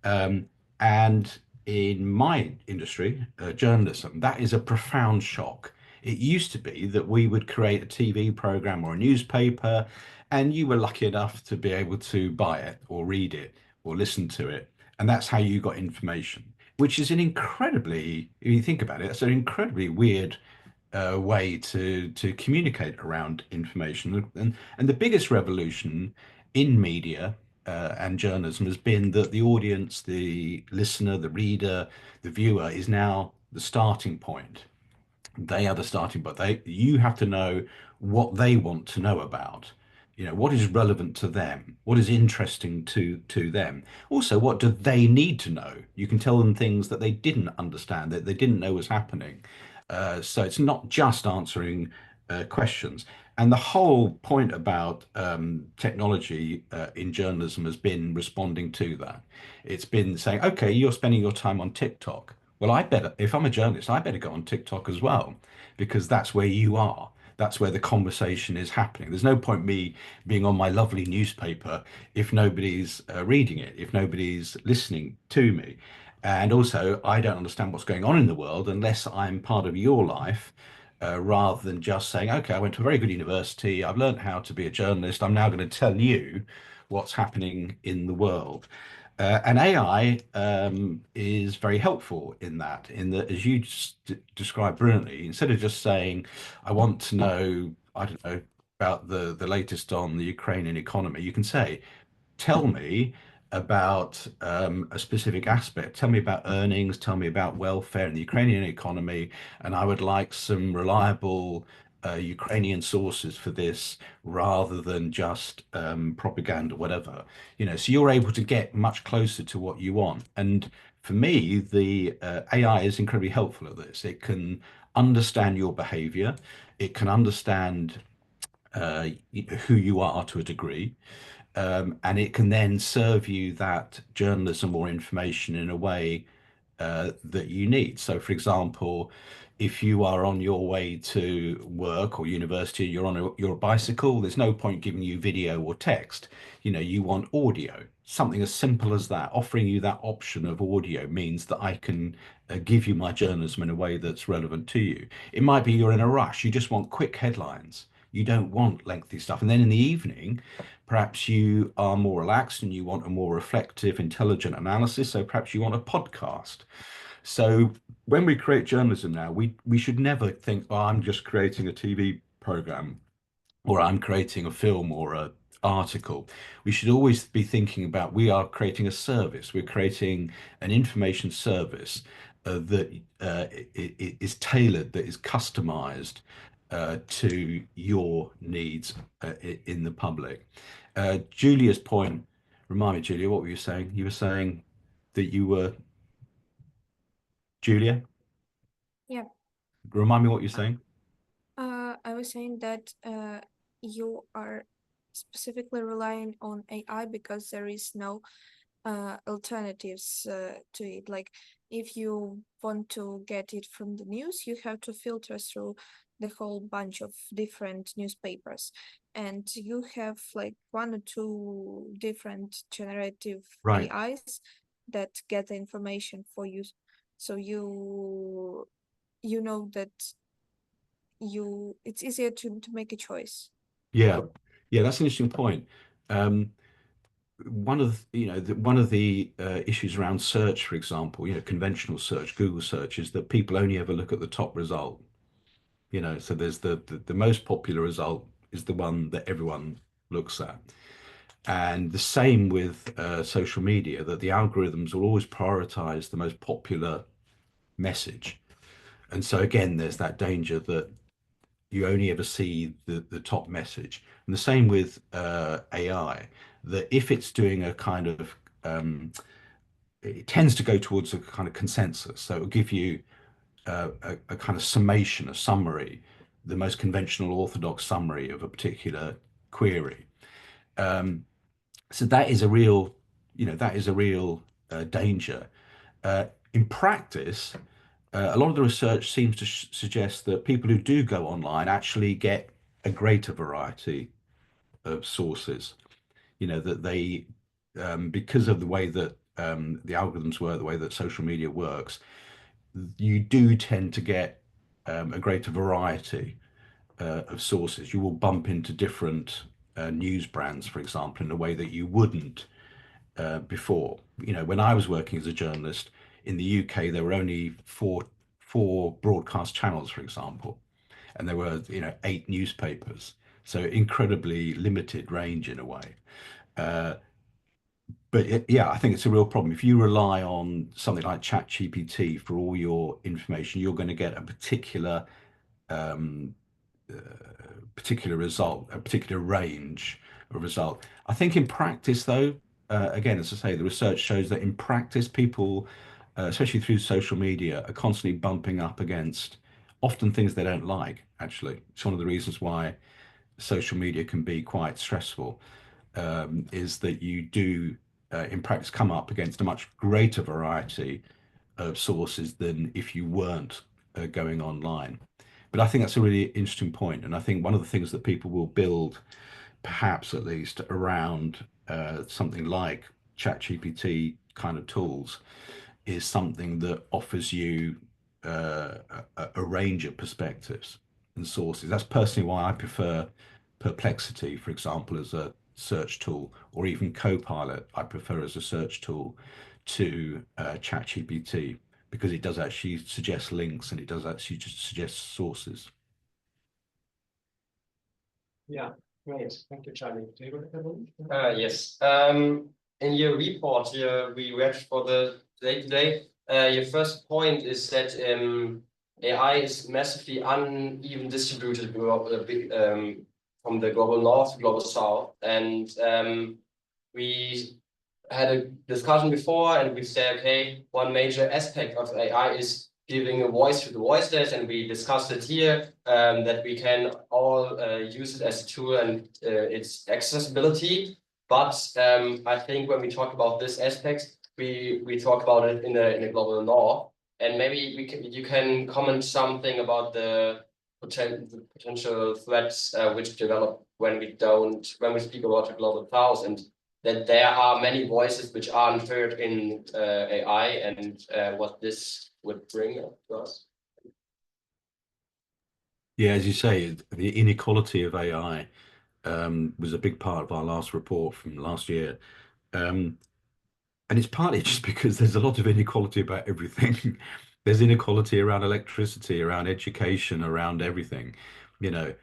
And in my industry, journalism, that is a profound shock. It used to be that we would create a TV program or a newspaper, and you were lucky enough to be able to buy it or read it or listen to it. And that's how you got information, which is if you think about it, it's an incredibly weird way to communicate around information. And the biggest revolution in media and journalism has been that the audience, the listener, the reader, the viewer is now the starting point. They are the starting point. You have to know what they want to know about. What is relevant to them, what is interesting to them. Also, what do they need to know? You can tell them things that they didn't understand, that they didn't know was happening. So it's not just answering questions. And the whole point about technology in journalism has been responding to that. It's been saying, okay, you're spending your time on TikTok. Well, if I'm a journalist, I better go on TikTok as well, because that's where you are. That's where the conversation is happening. There's no point me being on my lovely newspaper if nobody's reading it, if nobody's listening to me. And also, I don't understand what's going on in the world unless I'm part of your life, rather than just saying, okay, I went to a very good university, I've learned how to be a journalist, I'm now going to tell you what's happening in the world. And AI is very helpful in that, as you described brilliantly, instead of just saying, I want to know, I don't know, about the latest on the Ukrainian economy, you can say, tell me about a specific aspect. Tell me about earnings, tell me about welfare in the Ukrainian economy, and I would like some reliable Ukrainian sources for this rather than just propaganda, whatever. So you're able to get much closer to what you want. And for me, the AI is incredibly helpful at this. It can understand your behavior, it can understand who you are to a degree, and it can then serve you that journalism or information in a way that you need. So, for example, if you are on your way to work or university, you're on your bicycle, there's no point giving you video or text. You want audio. Something as simple as that. Offering you that option of audio means that I can give you my journalism in a way that's relevant to you. It might be you're in a rush, you just want quick headlines. You don't want lengthy stuff. And then in the evening, perhaps you are more relaxed and you want a more reflective, intelligent analysis. So perhaps you want a podcast. So when we create journalism now, we should never think, oh, I'm just creating a TV program or I'm creating a film or a article. We should always be thinking about we are creating a service. We're creating an information service that is tailored, that is customized to your needs in the public. Julia's point, remind me, Julia, what were you saying? You were saying that you were, Julia, Yeah. remind me what you're saying. I was saying that you are specifically relying on AI because there is no alternatives to it. Like if you want to get it from the news, you have to filter through the whole bunch of different newspapers, and you have like one or two different generative Right. AIs that get the information for you. So you know that it's easier to make a choice. Yeah. Yeah, that's an interesting point. One of one of the issues around search, for example, conventional search, Google search, is that people only ever look at the top result. So there's the most popular result is the one that everyone looks at. And the same with social media, that the algorithms will always prioritize the most popular message. And so again, there's that danger that you only ever see the top message. And the same with AI, that if it's doing a kind of, it tends to go towards a kind of consensus. So it'll give you a kind of summation, a summary, the most conventional orthodox summary of a particular query. So that is a real, danger. In practice, a lot of the research seems to suggest that people who do go online actually get a greater variety of sources. That they, because of the way that the algorithms work, the way that social media works, you do tend to get a greater variety of sources. You will bump into different news brands, for example, in a way that you wouldn't before. When I was working as a journalist in the UK, there were only four broadcast channels, for example, and there were 8 newspapers, so incredibly limited range in a way. But yeah, I think it's a real problem. If you rely on something like ChatGPT for all your information, you're going to get a um, particular result, a particular range of result. I think in practice, though, again, as I say, the research shows that in practice, people, especially through social media, are constantly bumping up against often things they don't like, actually. It's one of the reasons why social media can be quite stressful, is that you do, in practice, come up against a much greater variety of sources than if you weren't going online. But I think that's a really interesting point, and I think one of the things that people will build, perhaps at least around something like ChatGPT kind of tools, is something that offers you a range of perspectives and sources. That's personally why I prefer Perplexity, for example, as a search tool, or even Copilot, I prefer as a search tool to ChatGPT, because it does actually suggest links and it does actually just suggest sources. Yeah, great. Thank you, Charlie. Do you want to Yes. In your report here, we read for the day today, your first point is that AI is massively uneven distributed from the global north to global south. And we had a discussion before, and we said, okay, one major aspect of AI is giving a voice to the voiceless, and we discussed it here, that we can all use it as a tool and its accessibility. But I think when we talk about this aspect, we talk about it in a global north, and maybe you can comment something about the potential threats which develop when we speak about the global south, and that there are many voices which aren't heard in AI, and what this would bring to us. Yeah, as you say, the inequality of AI was a big part of our last report from last year. And it's partly just because there's a lot of inequality about everything. There's inequality around electricity, around education, around everything, you know.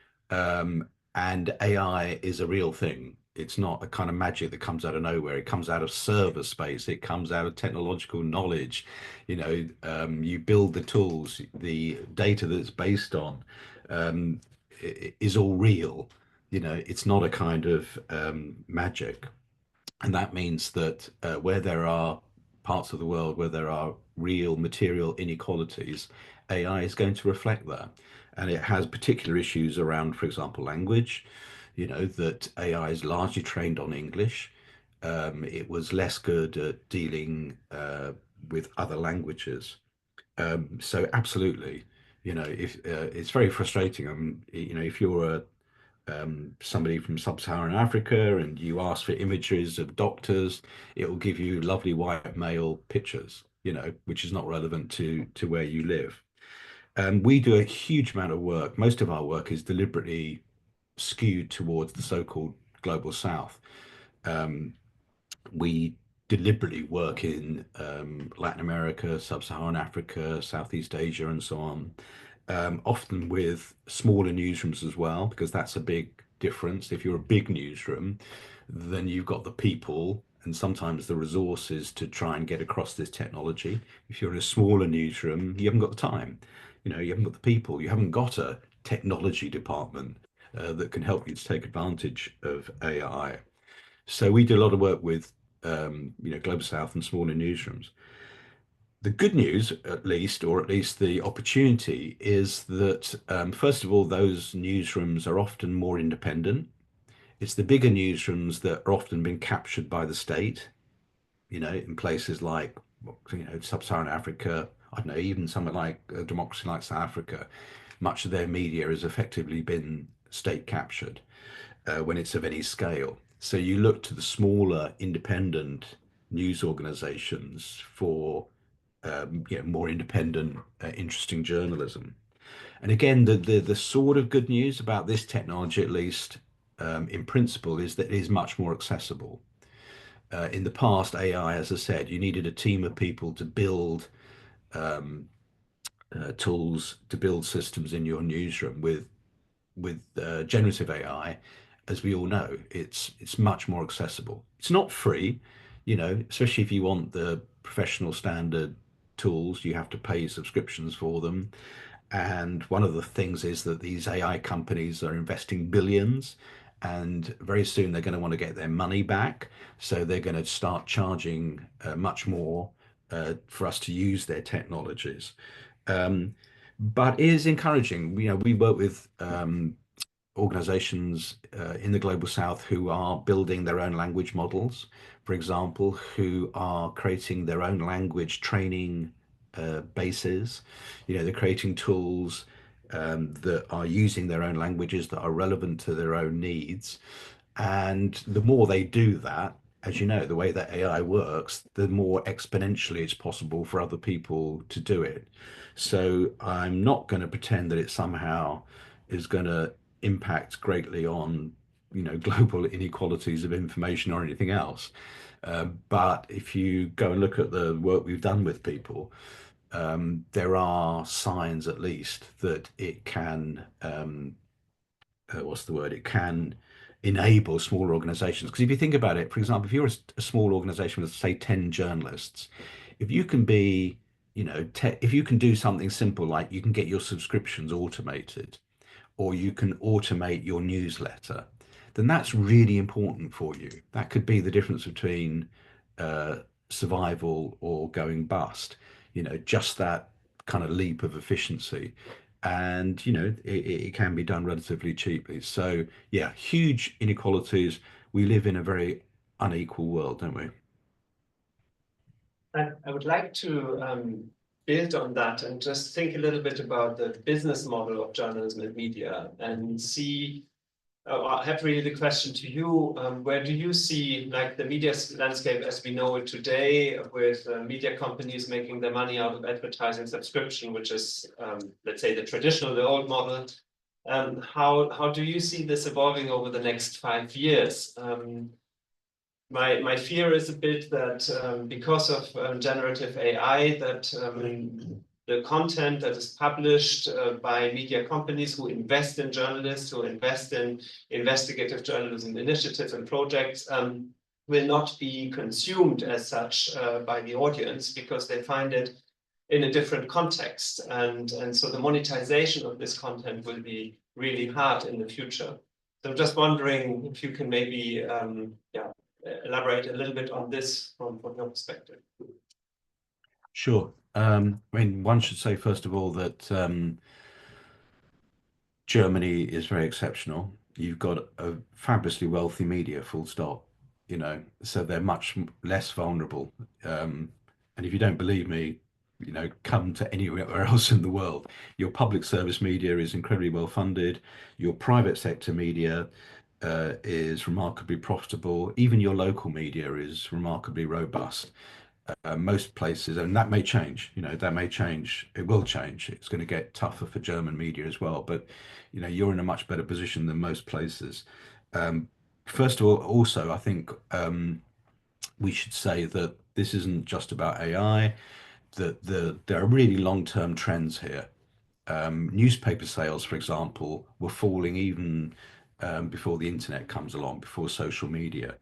And AI is a real thing. It's not a kind of magic that comes out of nowhere. It comes out of server space. It comes out of technological knowledge. You build the tools, the data that's based on is all real. It's not a kind of magic. And that means that where there are parts of the world where there are real material inequalities, AI is going to reflect that. And it has particular issues around, for example, language, that AI is largely trained on English. It was less good at dealing with other languages. So absolutely, if it's very frustrating. If you're somebody from sub-Saharan Africa and you ask for images of doctors, it will give you lovely white male pictures, which is not relevant to where you live. We do a huge amount of work. Most of our work is deliberately skewed towards the so-called global south. We deliberately work in Latin America, sub-Saharan Africa, Southeast Asia, and so on, often with smaller newsrooms as well, because that's a big difference. If you're a big newsroom, then you've got the people and sometimes the resources to try and get across this technology. If you're in a smaller newsroom, you haven't got the time. You haven't got the people. You haven't got a technology department that can help you to take advantage of AI. So we do a lot of work with Global South and smaller newsrooms. The good news, at least, or at least the opportunity, is that first of all, those newsrooms are often more independent. It's the bigger newsrooms that are often being captured by the state, in places like, sub-Saharan Africa. I don't know, even somewhere like a democracy like South Africa. Much of their media has effectively been state captured when it's of any scale. So you look to the smaller independent news organizations for more independent, interesting journalism. And again, the sort of good news about this technology, at least in principle, is that it is much more accessible. In the past, AI, as I said, you needed a team of people to build tools, to build systems in your newsroom. With generative AI, as we all know, it's much more accessible. It's not free, especially if you want the professional standard tools, you have to pay subscriptions for them. And one of the things is that these AI companies are investing billions, and very soon they're going to want to get their money back. So they're going to start charging much more for us to use their technologies. But it is encouraging. We work with organizations in the global south who are building their own language models, for example, who are creating their own language training bases. They're creating tools that are using their own languages that are relevant to their own needs. And the more they do that, as you know, the way that AI works, the more exponentially it's possible for other people to do it. So I'm not going to pretend that it somehow is going to impact greatly on, global inequalities of information or anything else. But if you go and look at the work we've done with people, there are signs at least that it can, what's the word? It can enable smaller organizations. Because if you think about it, for example, if you're a small organization with, say, 10 journalists, if you can be, if you can do something simple like you can get your subscriptions automated, or you can automate your newsletter, then that's really important for you. That could be the difference between survival or going bust, just that kind of leap of efficiency. And, it can be done relatively cheaply. So, yeah, huge inequalities. We live in a very unequal world, don't we? I would like to build on that and just think a little bit about the business model of journalism and media and see, I have really the question to you, where do you see like the media landscape as we know it today with media companies making their money out of advertising subscription, which is, let's say, the traditional, the old model. How do you see this evolving over the next 5 years? My fear is a bit that because of generative AI, that the content that is published by media companies who invest in journalists, who invest in investigative journalism initiatives and projects, will not be consumed as such by the audience because they find it in a different context. And so the monetization of this content will be really hard in the future. So I'm just wondering if you can maybe elaborate a little bit on this from your perspective. Sure. I mean, one should say, first of all, that Germany is very exceptional. You've got a fabulously wealthy media, full stop, so they're much less vulnerable. And if you don't believe me, come to anywhere else in the world. Your public service media is incredibly well funded. Your private sector media is remarkably profitable. Even your local media is remarkably robust. Most places, and that may change, that may change. It will change. It's going to get tougher for German media as well. But, you're in a much better position than most places. First of all, also, I think we should say that this isn't just about AI, that there are really long-term trends here. Newspaper sales, for example, were falling even before the internet comes along, before social media.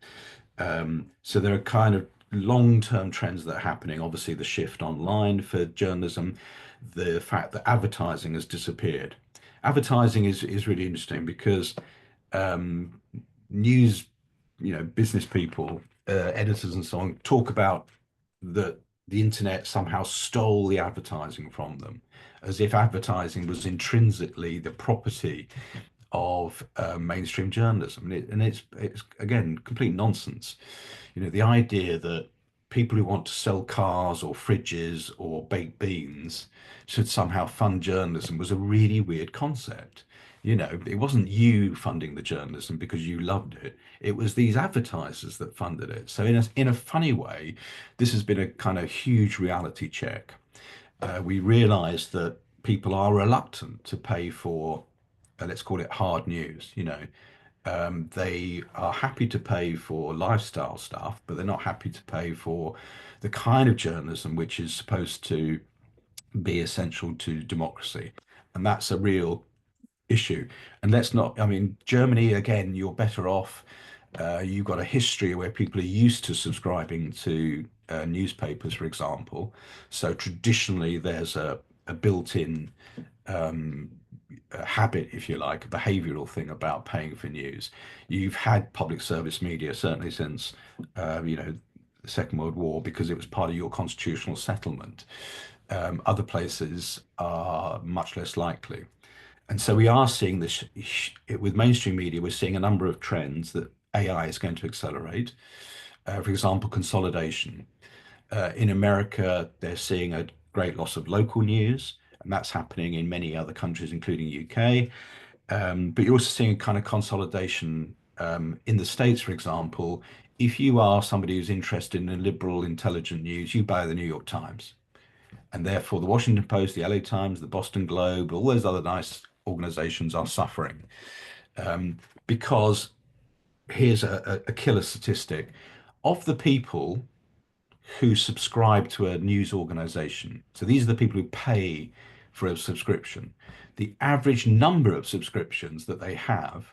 So there are kind of long-term trends that are happening. Obviously, the shift online for journalism, the fact that advertising has disappeared. Advertising is really interesting because news, business people, editors and so on, talk about that the internet somehow stole the advertising from them, as if advertising was intrinsically the property of mainstream journalism. And it's again complete nonsense. The idea that people who want to sell cars or fridges or baked beans should somehow fund journalism was a really weird concept. It wasn't you funding the journalism because you loved it. It was these advertisers that funded it. So in a funny way, this has been a kind of huge reality check. We realize that people are reluctant to pay for, let's call it hard news. They are happy to pay for lifestyle stuff, but they're not happy to pay for the kind of journalism which is supposed to be essential to democracy. And that's a real issue. And let's not, I mean, Germany, again, you're better off. You've got a history where people are used to subscribing to newspapers, for example. So traditionally, there's a built-in a habit, if you like, a behavioral thing about paying for news. You've had public service media certainly since the Second World War because it was part of your constitutional settlement. Other places are much less likely. And so we are seeing this with mainstream media. We're seeing a number of trends that AI is going to accelerate. For example, consolidation. In America, they're seeing a great loss of local news and that's happening in many other countries, including UK. But you're also seeing a kind of consolidation in the States, for example. If you are somebody who's interested in liberal, intelligent news, you buy the New York Times. And therefore, the Washington Post, the LA Times, the Boston Globe, all those other nice organizations are suffering. Because here's a killer statistic. Of the people who subscribe to a news organization, so these are the people who pay for a subscription, the average number of subscriptions that they have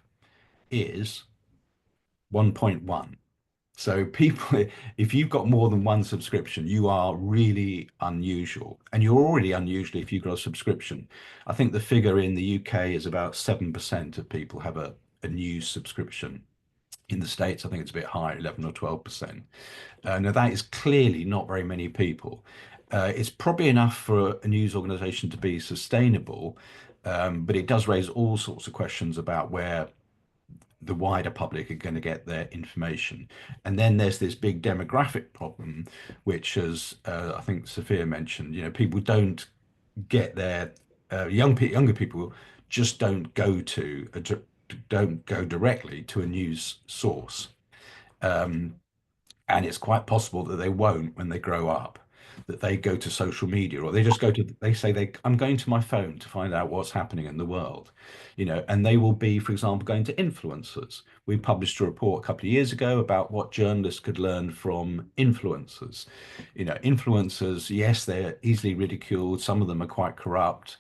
is 1.1. So people, if you've got more than one subscription, you are really unusual. And you're already unusual if you've got a subscription. I think the figure in the UK is about 7% of people have a news subscription. In the States, I think it's a bit higher, 11 or 12%. Now, that is clearly not very many people. It's probably enough for a news organization to be sustainable, but it does raise all sorts of questions about where the wider public are going to get their information. And then there's this big demographic problem, which, as I think Sophia mentioned, people don't get their younger people just don't go directly to a news source. And it's quite possible that they won't when they grow up, that they go to social media, or I'm going to my phone to find out what's happening in the world, and they will be, for example, going to influencers. We published a report a couple of years ago about what journalists could learn from influencers. Influencers, yes, they're easily ridiculed. Some of them are quite corrupt,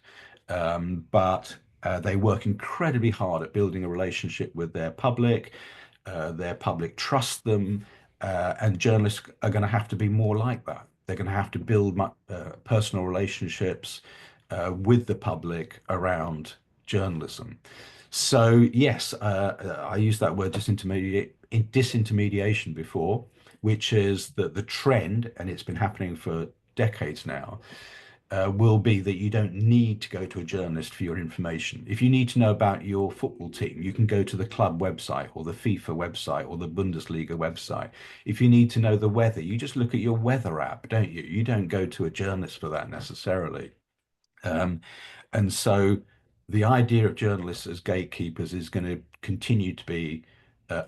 but they work incredibly hard at building a relationship with their public. Their public trust them. And journalists are going to have to be more like that. They're going to have to build personal relationships with the public around journalism. So yes, I used that word disintermediation before, which is that the trend, and it's been happening for decades now, will be that you don't need to go to a journalist for your information. If you need to know about your football team, you can go to the club website or the FIFA website or the Bundesliga website. If you need to know the weather, you just look at your weather app, don't you? You don't go to a journalist for that necessarily. And so the idea of journalists as gatekeepers is going to continue to be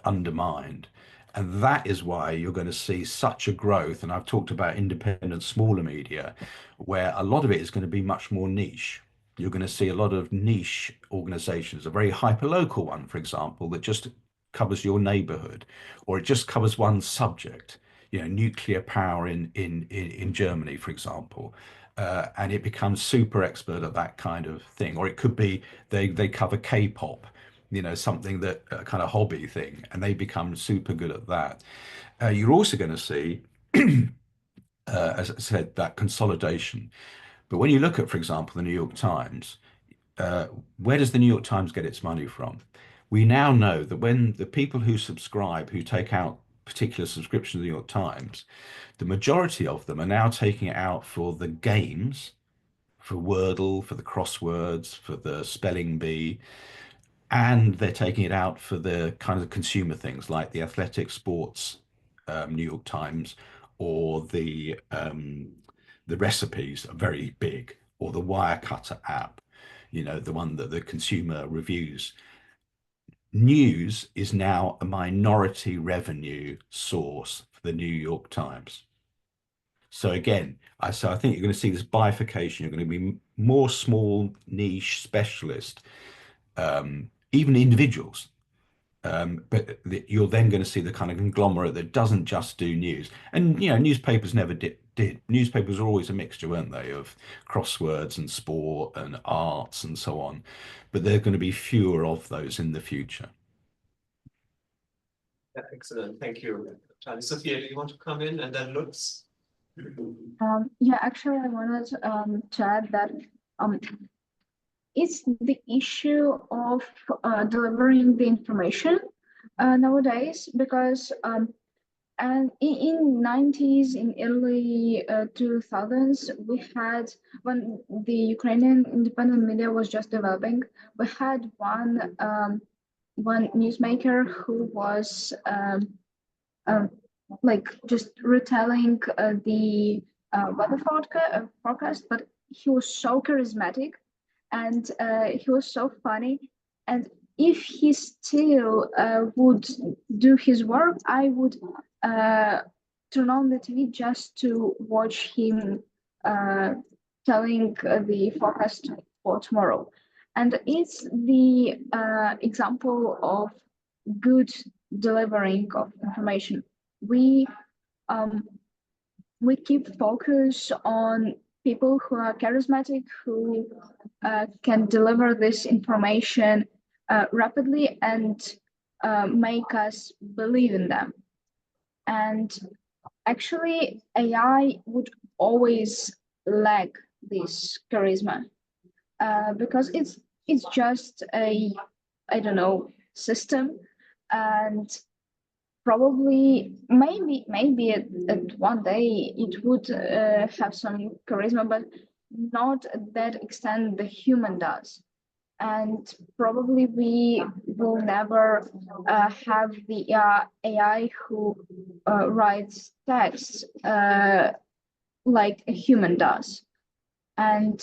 undermined. And that is why you're going to see such a growth. And I've talked about independent, smaller media, where a lot of it is going to be much more niche. You're going to see a lot of niche organizations, a very hyper-local one, for example, that just covers your neighborhood, or it just covers one subject, nuclear power in Germany, for example. And it becomes super expert at that kind of thing. Or it could be they cover K-pop, something that kind of hobby thing, and they become super good at that. You're also going to see, as I said, that consolidation. But when you look at, for example, the New York Times, where does the New York Times get its money from? We now know that when the people who subscribe, who take out particular subscriptions to the New York Times, the majority of them are now taking it out for the games, for Wordle, for the crosswords, for the spelling bee, and they're taking it out for the kind of consumer things like the athletic sports New York Times, or the recipes are very big, or the Wirecutter app, the one that the consumer reviews. News is now a minority revenue source for the New York Times. So again, I think you're going to see this bifurcation. You're going to be more small, niche, specialist, even individuals. But you're then going to see the kind of conglomerate that doesn't just do news. And, newspapers never did. Newspapers were always a mixture, weren't they, of crosswords and sport and arts and so on. But there are going to be fewer of those in the future. Yeah, excellent. Thank you, Charlie. Sophia, do you want to come in, and then Lutz? Yeah, actually, I wanted to add that it's the issue of delivering the information nowadays, because and in 90s, in early 2000s, we had, when the Ukrainian independent media was just developing, we had one newsmaker who was like just retelling the weather forecast, but he was so charismatic, and he was so funny. And if he still would do his work, I would turn on the TV just to watch him telling the forecast for tomorrow. And it's the example of good delivering of information. We keep focus on people who are charismatic, who can deliver this information rapidly and make us believe in them. And actually, AI would always lack this charisma because it's just a, I don't know, system, and probably maybe at one day it would have some charisma, but not at that extent the human does. And probably we will never have the AI who writes text like a human does. And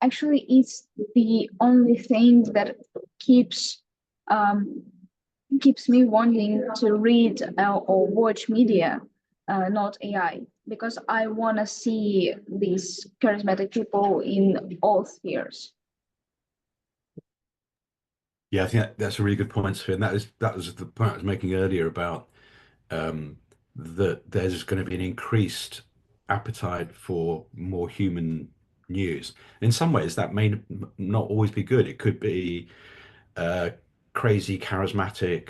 actually, it's the only thing that keeps me wanting to read or watch media, not AI, because I want to see these charismatic people in all spheres. Yeah, I think that's a really good point, Sophie. And that was the point I was making earlier about that there's going to be an increased appetite for more human news. In some ways, that may not always be good. It could be crazy, charismatic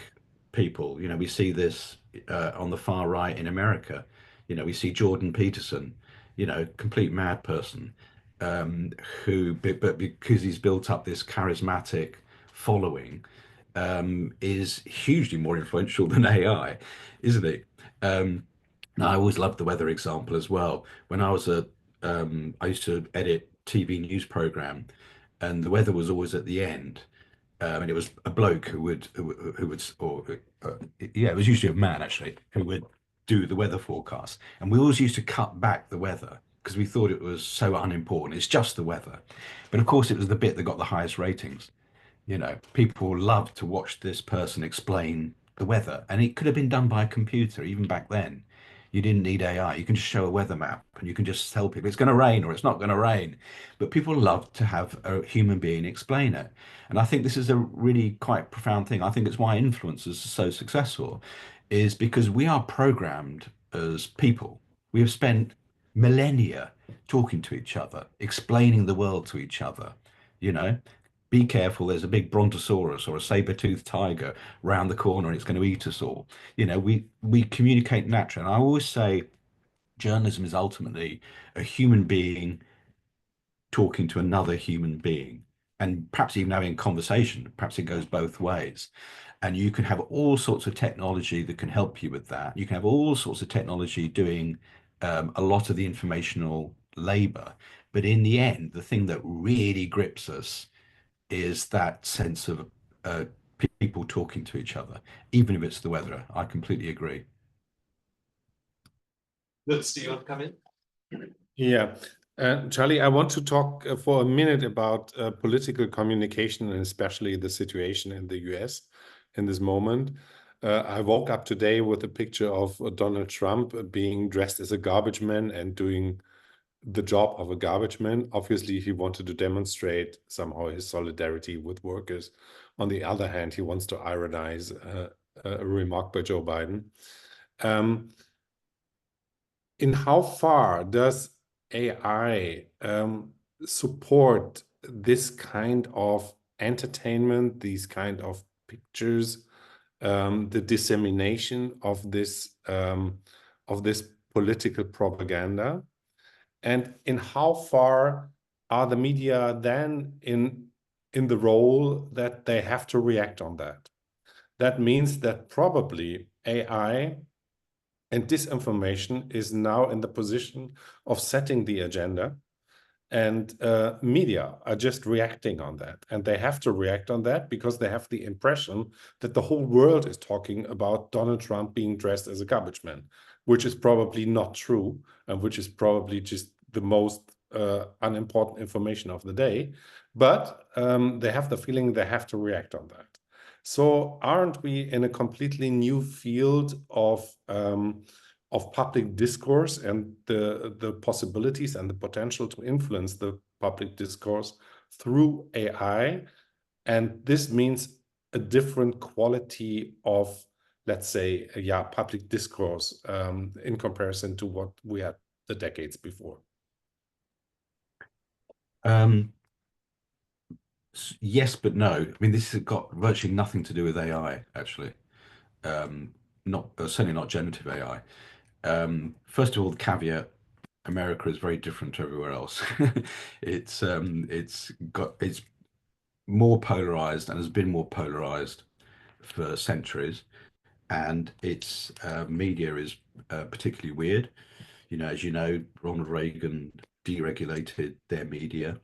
people. You know, we see this on the far right in America. You know, we see Jordan Peterson, you know, complete mad person, who, but because he's built up this charismatic following, is hugely more influential than AI, isn't he? I always loved the weather example as well. When I was I used to edit TV news program, and the weather was always at the end. And it was a bloke who would, or yeah, it was usually a man actually, who would do the weather forecast. And we always used to cut back the weather because we thought it was so unimportant. It's just the weather. But of course, it was the bit that got the highest ratings. You know, people loved to watch this person explain the weather, and it could have been done by a computer even back then. You didn't need AI. You can just show a weather map and you can just tell people it's going to rain or it's not going to rain. But people love to have a human being explain it. And I think this is a really quite profound thing. I think it's why influencers are so successful, is because we are programmed as people. We have spent millennia talking to each other, explaining the world to each other, you know. Be careful, there's a big brontosaurus or a saber-toothed tiger round the corner and it's going to eat us all. You know, we communicate naturally. And I always say journalism is ultimately a human being talking to another human being, and perhaps even having a conversation. Perhaps it goes both ways. And you can have all sorts of technology that can help you with that. You can have all sorts of technology doing a lot of the informational labor. But in the end, the thing that really grips us is that sense of people talking to each other, even if it's the weather. I completely agree. Lutz, do you want to come in? Yeah, Charlie, I want to talk for a minute about political communication and especially the situation in the US in this moment. I woke up today with a picture of Donald Trump being dressed as a garbage man and doing the job of a garbage man. Obviously, he wanted to demonstrate somehow his solidarity with workers. On the other hand, he wants to ironize a remark by Joe Biden. In how far does AI support this kind of entertainment, these kind of pictures, the dissemination of this political propaganda? And in how far are the media then in the role that they have to react on that? That means that probably AI and disinformation is now in the position of setting the agenda, and media are just reacting on that. And they have to react on that because they have the impression that the whole world is talking about Donald Trump being dressed as a garbage man, which is probably not true, and which is probably just the most unimportant information of the day, but they have the feeling they have to react on that. So aren't we in a completely new field of public discourse and the possibilities and the potential to influence the public discourse through AI? And this means a different quality of, let's say, public discourse in comparison to what we had the decades before. Yes, but no. I mean, this has got virtually nothing to do with AI, actually. Not certainly not generative AI. First of all, the caveat: America is very different to everywhere else. It's more polarized and has been more polarized for centuries, and its media is particularly weird. You know, as you know, Ronald Reagan deregulated their media,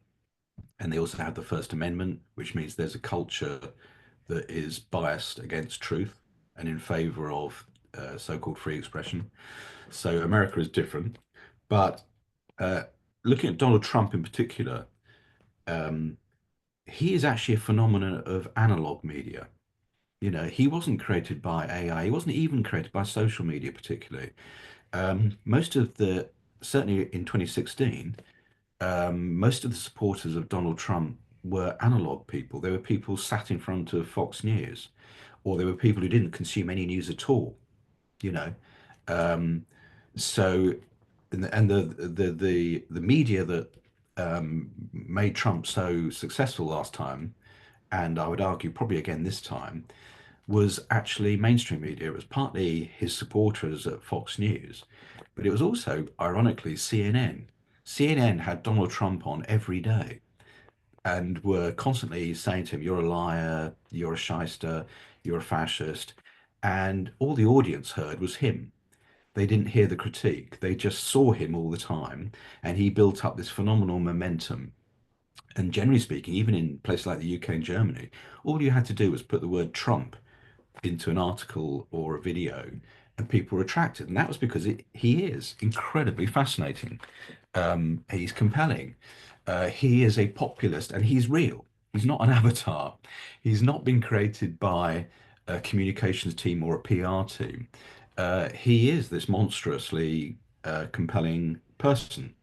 and they also have the First Amendment, which means there's a culture that is biased against truth and in favor of so-called free expression. So America is different, but looking at Donald Trump in particular, he is actually a phenomenon of analog media. You know, he wasn't created by AI. He wasn't even created by social media particularly. Most of the, certainly in 2016, most of the supporters of Donald Trump were analog people. They were people sat in front of Fox News, or they were people who didn't consume any news at all, you know. So, and the media that made Trump so successful last time, and I would argue probably again this time, was actually mainstream media. It was partly his supporters at Fox News, but it was also, ironically, CNN. CNN had Donald Trump on every day and were constantly saying to him, "You're a liar, you're a shyster, you're a fascist." And all the audience heard was him. They didn't hear the critique. They just saw him all the time. And he built up this phenomenal momentum. And generally speaking, even in places like the UK and Germany, all you had to do was put the word Trump into an article or a video, and people were attracted. And that was because he is incredibly fascinating. He's compelling. He is a populist, and he's real. He's not an avatar. He's not been created by a communications team or a PR team. He is this monstrously compelling person.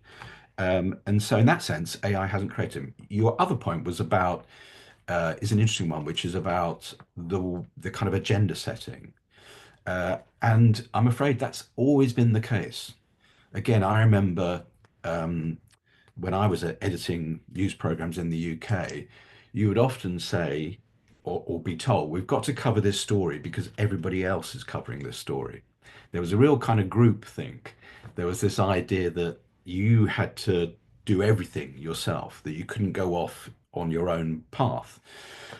And so in that sense, AI hasn't created him. Your other point was about is an interesting one, which is about the kind of agenda setting. And I'm afraid that's always been the case. Again, I remember when I was editing news programs in the UK, you would often say or be told, we've got to cover this story because everybody else is covering this story. There was a real kind of group think. There was this idea that you had to do everything yourself, that you couldn't go off on your own path.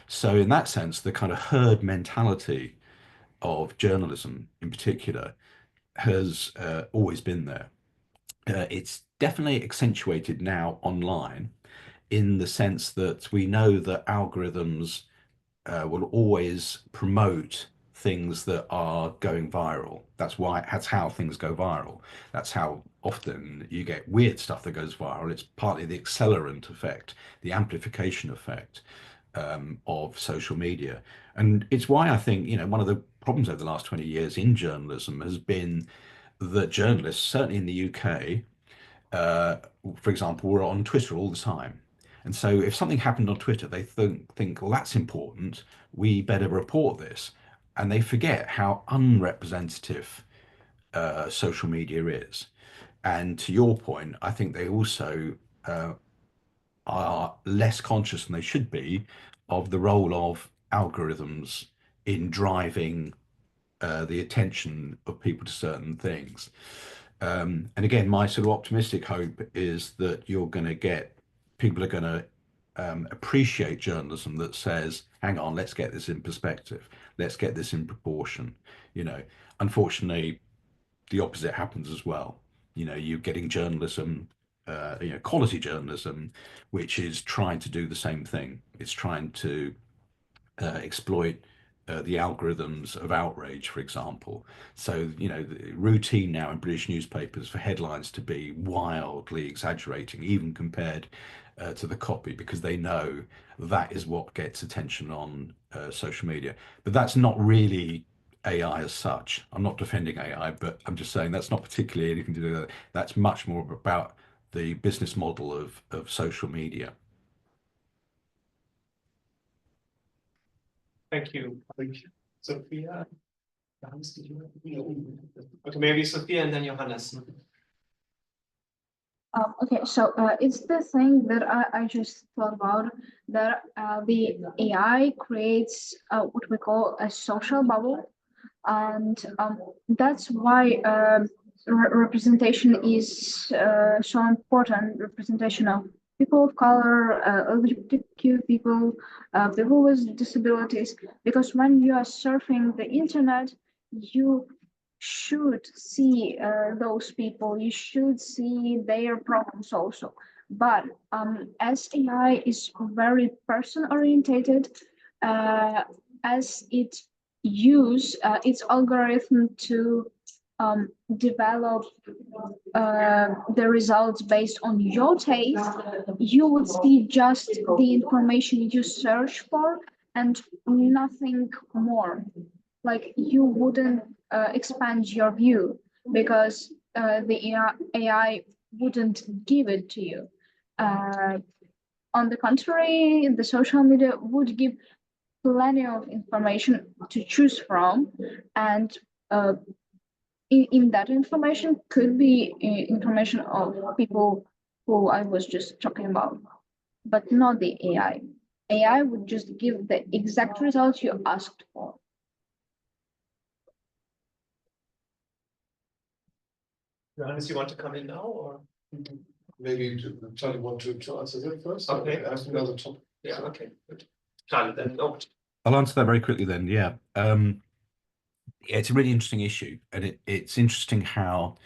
So in that sense, the kind of herd mentality of journalism in particular has always been there. It's definitely accentuated now online in the sense that we know that algorithms will always promote things that are going viral. That's how things go viral. That's how often you get weird stuff that goes viral. It's partly the accelerant effect, the amplification effect of social media. And it's why I think, you know, one of the problems over the last 20 years in journalism has been that journalists, certainly in the UK, for example, were on Twitter all the time. And so if something happened on Twitter, they think, well, that's important. We better report this. And they forget how unrepresentative social media is. And to your point, I think they also are less conscious than they should be of the role of algorithms in driving the attention of people to certain things. And again, my sort of optimistic hope is that you're going to get people are going to appreciate journalism that says, hang on, let's get this in perspective. Let's get this in proportion. You know, unfortunately, the opposite happens as well. You know, you're getting journalism, you know, quality journalism, which is trying to do the same thing. It's trying to exploit the algorithms of outrage, for example. So, the routine now in British newspapers for headlines to be wildly exaggerating, even compared to the copy, because they know that is what gets attention on social media. But that's not really AI as such. I'm not defending AI, but I'm just saying that's not particularly anything to do with it. That's much more about the business model of social media. Thank you. Sophia? Johannes, did you? Okay, maybe Sophia and then Johannes. Okay, so it's the thing that I just thought about, that the AI creates what we call a social bubble, and that's why representation is so important. Representation of people of color, LGBTQ people, people with disabilities, because when you are surfing the internet, you should see those people, you should see their problems also. But as AI is very person orientated, as it use its algorithm to develop the results based on your taste, you would see just the information you search for and nothing more. Like, you wouldn't expand your view, because the AI wouldn't give it to you. On the contrary, the social media would give plenty of information to choose from, and in that information could be information of people who I was just talking about, but not the AI. AI would just give the exact results you asked for. Johannes, you want to come in now, or? Maybe Charlie want to answer that first? Okay. Ask another topic. Yeah, okay, good. Charlie, then, oh, I'll answer that very quickly then. Yeah. It's a really interesting issue, and it's interesting how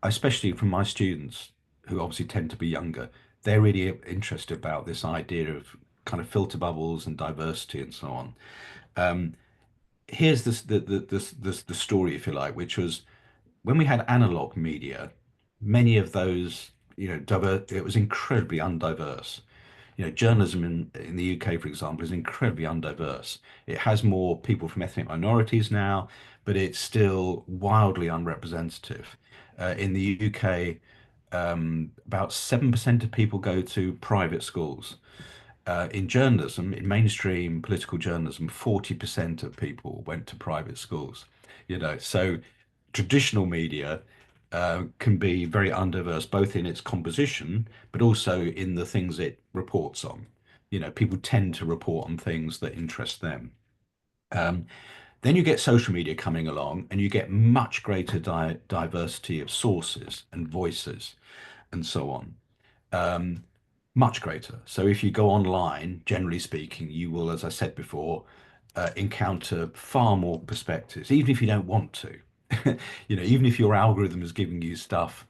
especially from my students, who obviously tend to be younger, they're really interested about this idea of kind of filter bubbles and diversity and so on. Here's the story, if you like, which was when we had analog media, many of those, it was incredibly undiverse. Journalism in the UK, for example, is incredibly undiverse. It has more people from ethnic minorities now, but it's still wildly unrepresentative. In the UK, about 7% of people go to private schools. In journalism, in mainstream political journalism, 40% of people went to private schools. So traditional media can be very undiverse, both in its composition, but also in the things it reports on. People tend to report on things that interest them. Then you get social media coming along, and you get much greater diversity of sources and voices and so on. Much greater. So if you go online, generally speaking, you will, as I said before, encounter far more perspectives, even if you don't want to. Even if your algorithm is giving you stuff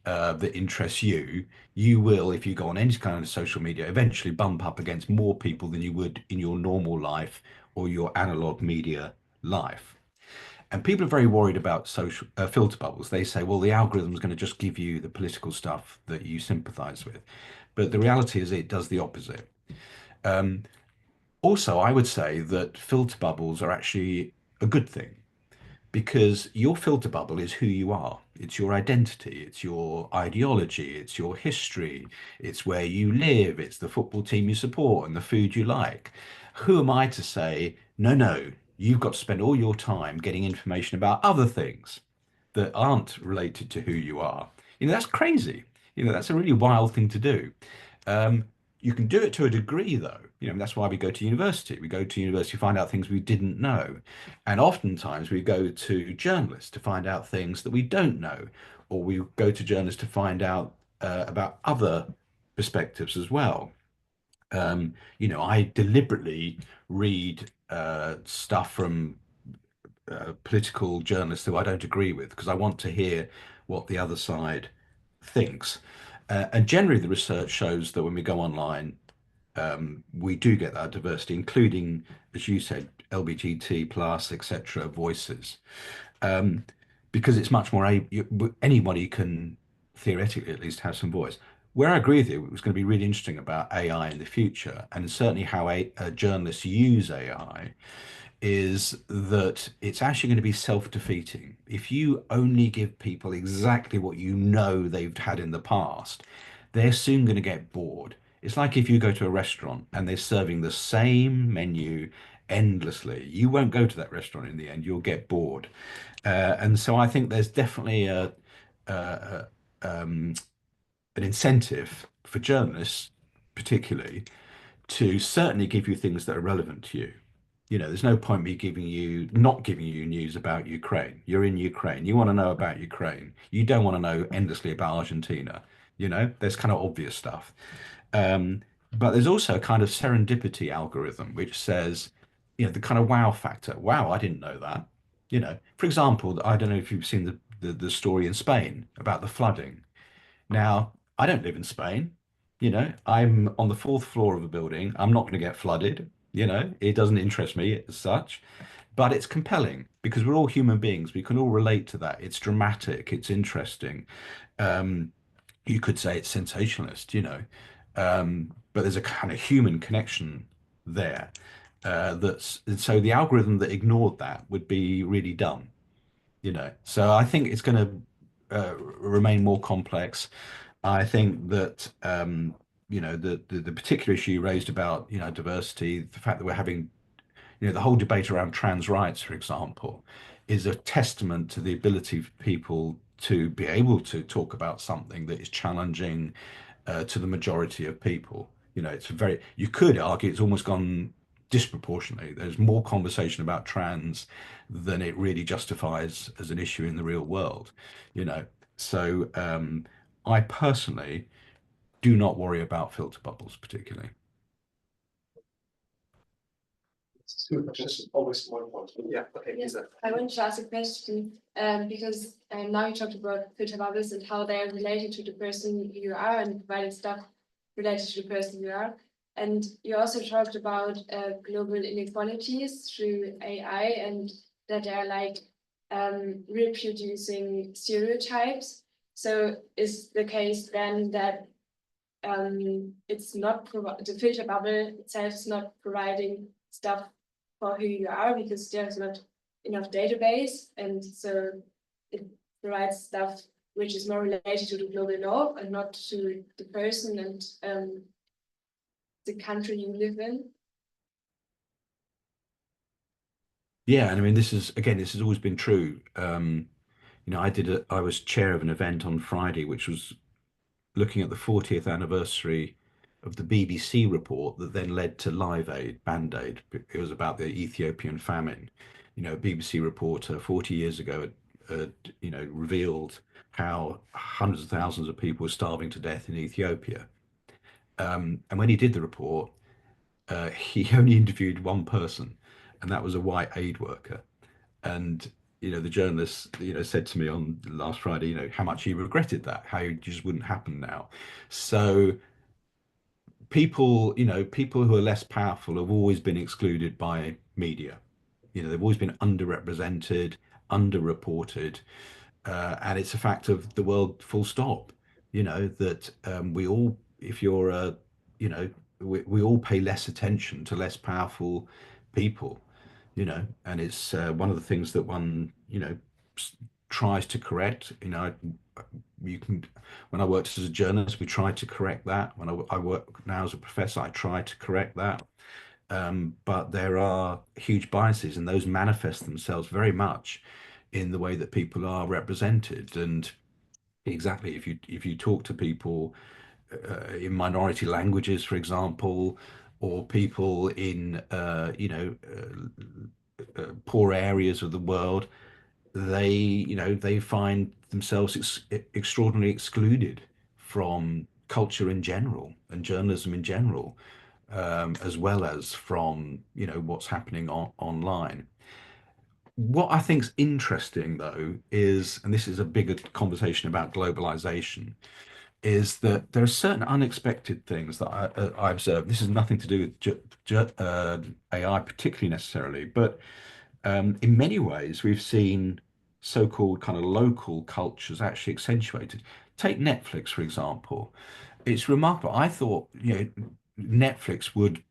that interests you, you will, if you go on any kind of social media, eventually bump up against more people than you would in your normal life or your analog media life. And people are very worried about social filter bubbles. They say, well, the algorithm is going to just give you the political stuff that you sympathize with. But the reality is it does the opposite. Also, I would say that filter bubbles are actually a good thing, because your filter bubble is who you are. It's your identity, it's your ideology, it's your history, it's where you live, it's the football team you support and the food you like. Who am I to say, no, you've got to spend all your time getting information about other things that aren't related to who you are? That's crazy. That's a really wild thing to do. You can do it to a degree, though. That's why we go to university. We go to university to find out things we didn't know. And oftentimes we go to journalists to find out things that we don't know, or we go to journalists to find out about other perspectives as well. I deliberately read stuff from political journalists who I don't agree with, because I want to hear what the other side thinks. And generally, the research shows that when we go online, we do get that diversity, including, as you said, LGBT plus, etc. voices, because it's much more anybody can theoretically at least have some voice. Where I agree with you, it was going to be really interesting about AI in the future, and certainly how journalists use AI, is that it's actually going to be self-defeating. If you only give people exactly what you know they've had in the past, they're soon going to get bored. It's like if you go to a restaurant and they're serving the same menu endlessly, you won't go to that restaurant in the end, you'll get bored. And so I think there's definitely a an incentive for journalists, particularly, to certainly give you things that are relevant to you. There's no point me not giving you news about Ukraine. You're in Ukraine. You want to know about Ukraine. You don't want to know endlessly about Argentina. There's kind of obvious stuff. But there's also a kind of serendipity algorithm which says, the kind of wow factor. Wow, I didn't know that. For example, I don't know if you've seen the story in Spain about the flooding. Now, I don't live in Spain. I'm on the fourth floor of a building. I'm not going to get flooded. It doesn't interest me as such, but it's compelling because we're all human beings. We can all relate to that. It's dramatic. It's interesting. You could say it's sensationalist, but there's a kind of human connection there. So the algorithm that ignored that would be really dumb. So I think it's going to remain more complex. I think that the particular issue you raised about diversity, the fact that we're having the whole debate around trans rights, for example, is a testament to the ability for people to be able to talk about something that is challenging to the majority of people. You could argue it's almost gone disproportionately. There's more conversation about trans than it really justifies as an issue in the real world. So I personally do not worry about filter bubbles particularly. Super, just always one point. Yeah, okay, Yes, Lisa. I want to ask a question because now you talked about filter bubbles and how they are related to the person you are and providing stuff related to the person you are. And you also talked about global inequalities through AI and that they are like reproducing stereotypes. So is the case then that it's not the filter bubble itself is not providing stuff for who you are because there's not enough database, and so it provides stuff which is more related to the global north and not to the person and the country you live in. Yeah, and I mean this has always been true. I was chair of an event on Friday which was looking at the 40th anniversary of the BBC report that then led to Live Aid, Band Aid. It was about the Ethiopian famine. A BBC reporter 40 years ago had revealed how hundreds of thousands of people were starving to death in Ethiopia. And when he did the report, he only interviewed one person, and that was a white aid worker. And the journalist said to me on last Friday, how much he regretted that, how it just wouldn't happen now. So people who are less powerful have always been excluded by media. They've always been underrepresented, underreported, and it's a fact of the world, full stop. That we all, if you're we all pay less attention to less powerful people. And it's one of the things that one tries to correct. When I worked as a journalist, we tried to correct that. When I work now as a professor, I try to correct that. But there are huge biases, and those manifest themselves very much in the way that people are represented. And exactly, if you talk to people in minority languages, for example, or people in poor areas of the world, they find themselves extraordinarily excluded from culture in general and journalism in general, as well as from what's happening online. What I think is interesting, though, is, and this is a bigger conversation about globalization, is that there are certain unexpected things that I observe. This has nothing to do with AI particularly necessarily, but in many ways we've seen so-called kind of local cultures actually accentuated. Take Netflix, for example. It's remarkable. I thought, Netflix would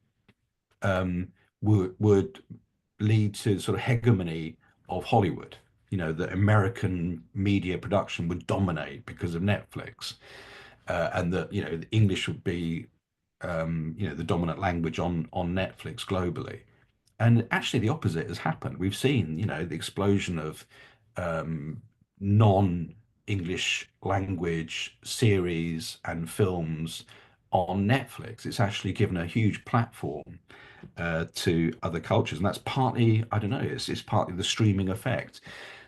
lead to sort of hegemony of Hollywood. That American media production would dominate because of Netflix, and that the English would be the dominant language on Netflix globally. And actually, the opposite has happened. We've seen the explosion of non-English language series and films on Netflix. It's actually given a huge platform to other cultures, and that's partly, I don't know, it's partly the streaming effect,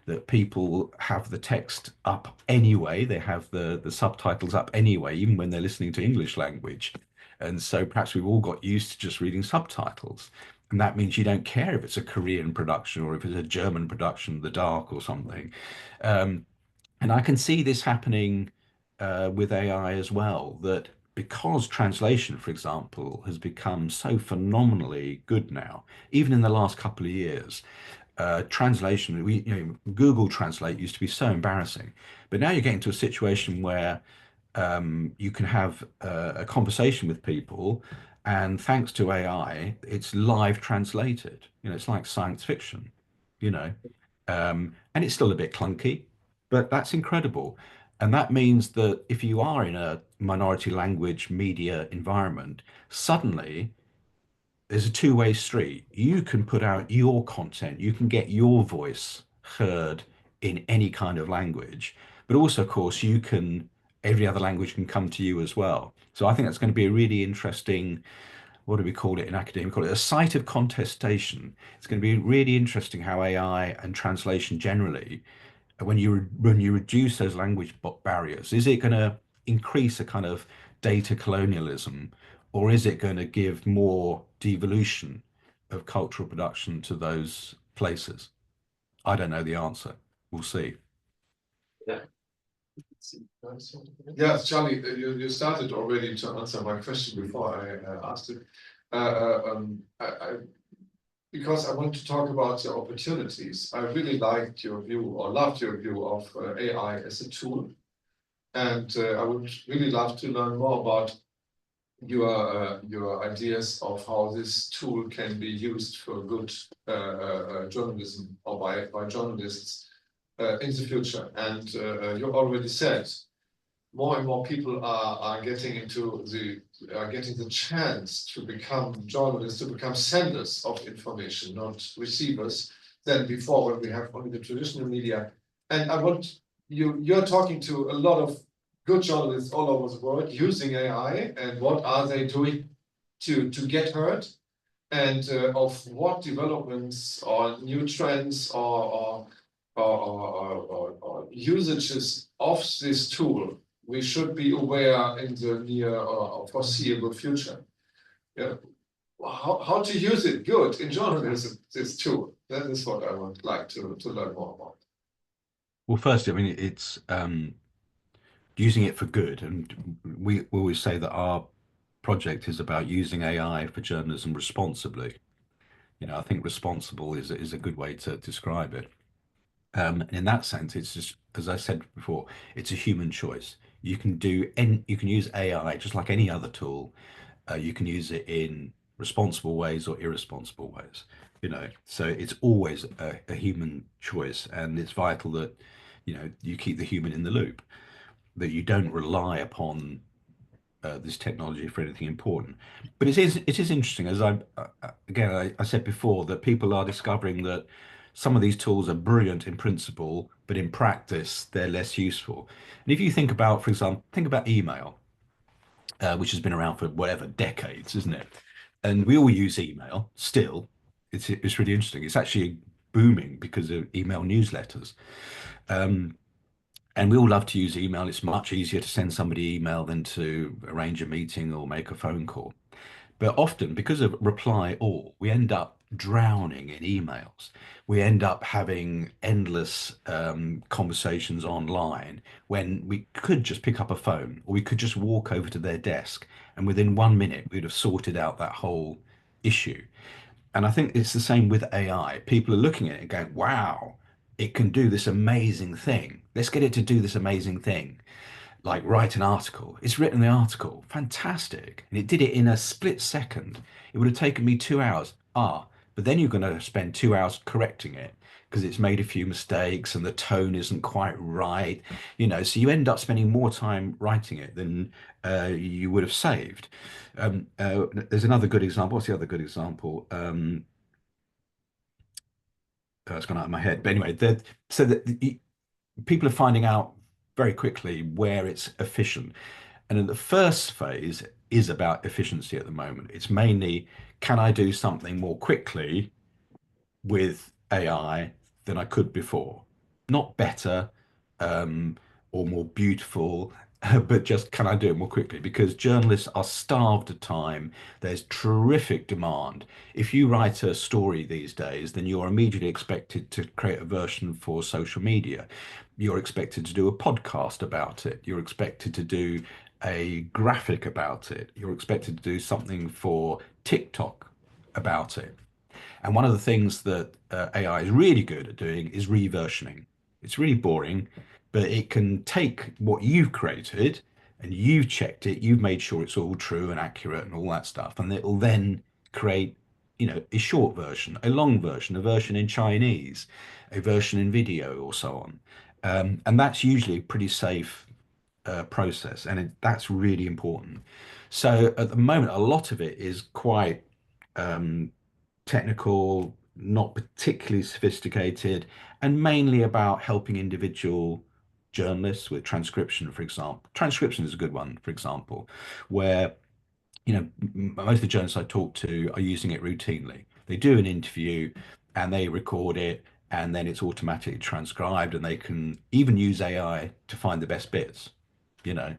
that people have the text up anyway, they have the subtitles up anyway, even when they're listening to English language. And so perhaps we've all got used to just reading subtitles. And that means you don't care if it's a Korean production or if it's a German production, The Dark or something. And I can see this happening with AI as well, that because translation, for example, has become so phenomenally good now, even in the last couple of years, translation, Google Translate used to be so embarrassing, but now you're getting to a situation where you can have a conversation with people, and thanks to AI, it's live translated. It's like science fiction, you know, and it's still a bit clunky, but that's incredible. And that means that if you are in a minority language media environment, suddenly there's a two-way street. You can put out your content, you can get your voice heard in any kind of language, but also, of course, every other language can come to you as well. So I think that's going to be a really interesting, what do we call it in academia? We call it a site of contestation. It's going to be really interesting how AI and translation generally, when you reduce those language barriers, is it going to increase a kind of data colonialism, or is it going to give more devolution of cultural production to those places? I don't know the answer. We'll see. Yeah. Yes, Charlie, you started already to answer my question before I asked it. Because I want to talk about the opportunities. I really liked your view, or loved your view of AI as a tool. And I would really love to learn more about your ideas of how this tool can be used for good journalism, or by journalists in the future. And you already said more and more people are getting the chance to become journalists, to become senders of information, not receivers, than before, when we have only the traditional media. And you're talking to a lot of good journalists all over the world using AI, and what are they doing to get heard, and of what developments or new trends or usages of this tool we should be aware in the near or foreseeable future. Yeah. How to use it good in journalism, this tool. That is what I would like to learn more about. Well, first, I mean, it's using it for good. And we always say that our project is about using AI for journalism responsibly. I think responsible is a good way to describe it. In that sense, it's just, as I said before, it's a human choice. You can use AI just like any other tool. You can use it in responsible ways or irresponsible ways. So it's always a human choice, and it's vital that you keep the human in the loop, that you don't rely upon this technology for anything important. But it is interesting, as I said before, that people are discovering that some of these tools are brilliant in principle, but in practice they're less useful. And if you think about, for example, email, which has been around for whatever decades, isn't it? And we all use email still. It's really interesting. It's actually booming because of email newsletters. And we all love to use email. It's much easier to send somebody email than to arrange a meeting or make a phone call. But often, because of reply all, we end up drowning in emails. We end up having endless conversations online when we could just pick up a phone or we could just walk over to their desk and within 1 minute we'd have sorted out that whole issue. And I think it's the same with AI. People are looking at it and going, wow, it can do this amazing thing. Let's get it to do this amazing thing, like write an article. It's written the article, fantastic. And it did it in a split second. It would have taken me 2 hours. But then you're going to spend 2 hours correcting it because it's made a few mistakes and the tone isn't quite right. So you end up spending more time writing it than you would have saved. There's another good example. What's the other good example? It's gone out of my head. But anyway, so that people are finding out very quickly where it's efficient. And in the first phase is about efficiency at the moment. It's mainly, can I do something more quickly with AI than I could before? Not better, or more beautiful, but just can I do it more quickly? Because journalists are starved of time. There's terrific demand. If you write a story these days, then you're immediately expected to create a version for social media. You're expected to do a podcast about it. You're expected to do a graphic about it. You're expected to do something for TikTok about it. And one of the things that AI is really good at doing is reversioning. It's really boring, but it can take what you've created and you've checked it, you've made sure it's all true and accurate and all that stuff, and it'll then create, a short version, a long version, a version in Chinese, a version in video, or so on. And that's usually a pretty safe process, and that's really important. So at the moment, a lot of it is quite technical, not particularly sophisticated, and mainly about helping individual journalists with transcription, for example. Transcription is a good one, for example, where most of the journalists I talk to are using it routinely. They do an interview and they record it, and then it's automatically transcribed, and they can even use AI to find the best bits, you know.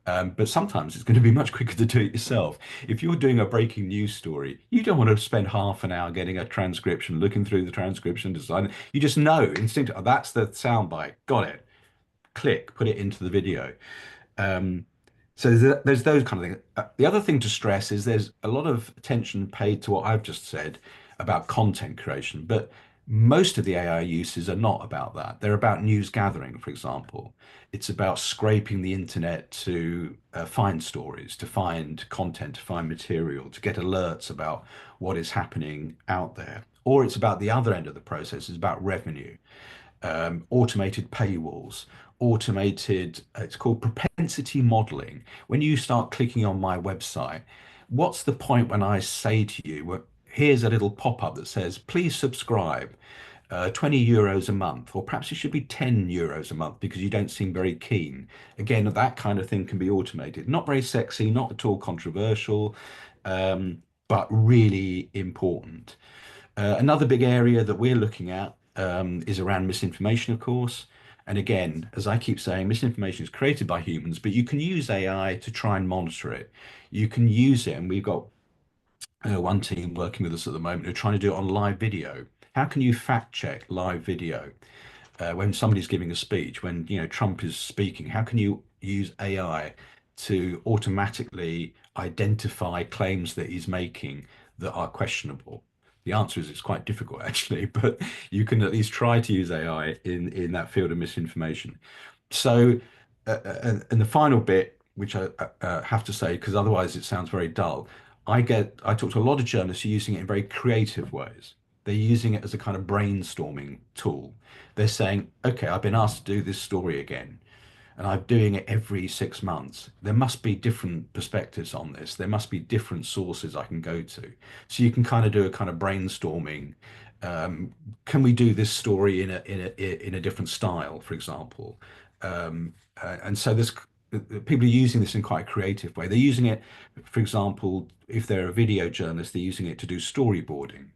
But sometimes it's going to be much quicker to do it yourself. If you're doing a breaking news story, you don't want to spend half an hour getting a transcription, looking through the transcription, design. You just know instinctively, oh, that's the soundbite. Got it. Click, put it into the video. So there's those kind of things. The other thing to stress is there's a lot of attention paid to what I've just said about content creation, but most of the AI uses are not about that. They're about news gathering, for example. It's about scraping the internet to find stories, to find content, to find material, to get alerts about what is happening out there. Or it's about the other end of the process, it's about revenue, automated paywalls, it's called propensity modeling. When you start clicking on my website, what's the point when I say to you, well, here's a little pop-up that says, please subscribe, 20 euros a month, or perhaps it should be 10 euros a month because you don't seem very keen. Again, that kind of thing can be automated. Not very sexy, not at all controversial, but really important. Another big area that we're looking at is around misinformation, of course. And again, as I keep saying, misinformation is created by humans, but you can use AI to try and monitor it. You can use it, and we've got one team working with us at the moment who are trying to do it on live video. How can you fact check live video when somebody's giving a speech, when Trump is speaking? How can you use AI to automatically identify claims that he's making that are questionable? The answer is it's quite difficult actually, but you can at least try to use AI in that field of misinformation. So, and the final bit, which I have to say, because otherwise it sounds very dull, I talk to a lot of journalists who are using it in very creative ways. They're using it as a kind of brainstorming tool. They're saying, okay, I've been asked to do this story again, and I'm doing it every 6 months. There must be different perspectives on this. There must be different sources I can go to. So you can kind of do a kind of brainstorming. Can we do this story in a different style, for example? And so there's people are using this in quite a creative way. They're using it, for example, if they're a video journalist, they're using it to do storyboarding.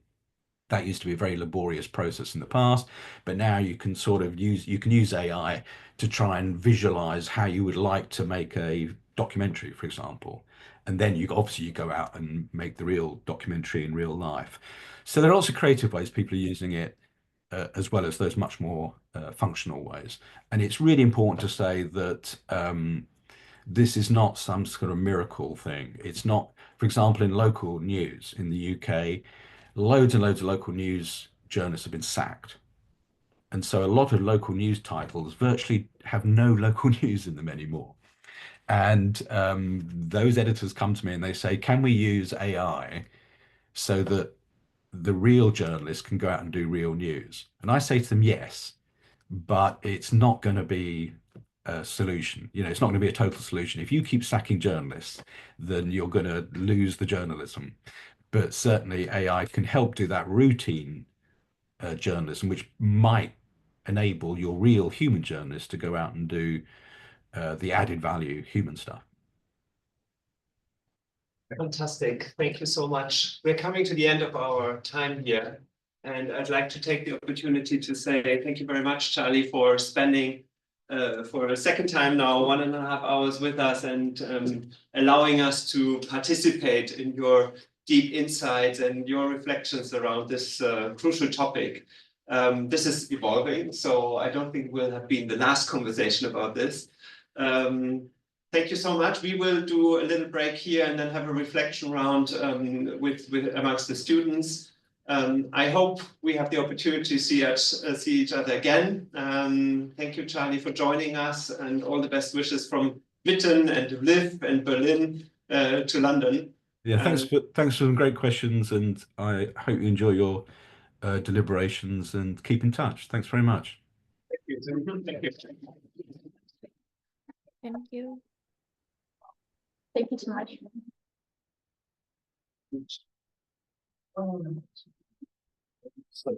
That used to be a very laborious process in the past, but now you can use AI to try and visualize how you would like to make a documentary, for example. And then you go out and make the real documentary in real life. So there are lots of creative ways people are using it, as well as those much more functional ways. And it's really important to say that this is not some sort of miracle thing. It's not, for example, in local news in the UK, loads and loads of local news journalists have been sacked. And so a lot of local news titles virtually have no local news in them anymore. And those editors come to me and they say, can we use AI so that the real journalists can go out and do real news? And I say to them, yes, but it's not going to be a solution. You know, it's not going to be a total solution. If you keep sacking journalists, then you're going to lose the journalism. But certainly AI can help do that routine journalism, which might enable your real human journalists to go out and do the added value human stuff. Fantastic. Thank you so much. We're coming to the end of our time here. And I'd like to take the opportunity to say thank you very much, Charlie, for spending for a second time now 1.5 hours with us and allowing us to participate in your deep insights and your reflections around this crucial topic. This is evolving, so I don't think we'll have been the last conversation about this. Thank you so much. We will do a little break here and then have a reflection round with amongst the students. I hope we have the opportunity to see each other again. Thank you, Charlie, for joining us, and all the best wishes from Witten and Lviv and Berlin to London. Yeah, thanks for some great questions, and I hope you enjoy your deliberations and keep in touch. Thanks very much. Thank you. Thank you. Thank you. Thank you so much. So,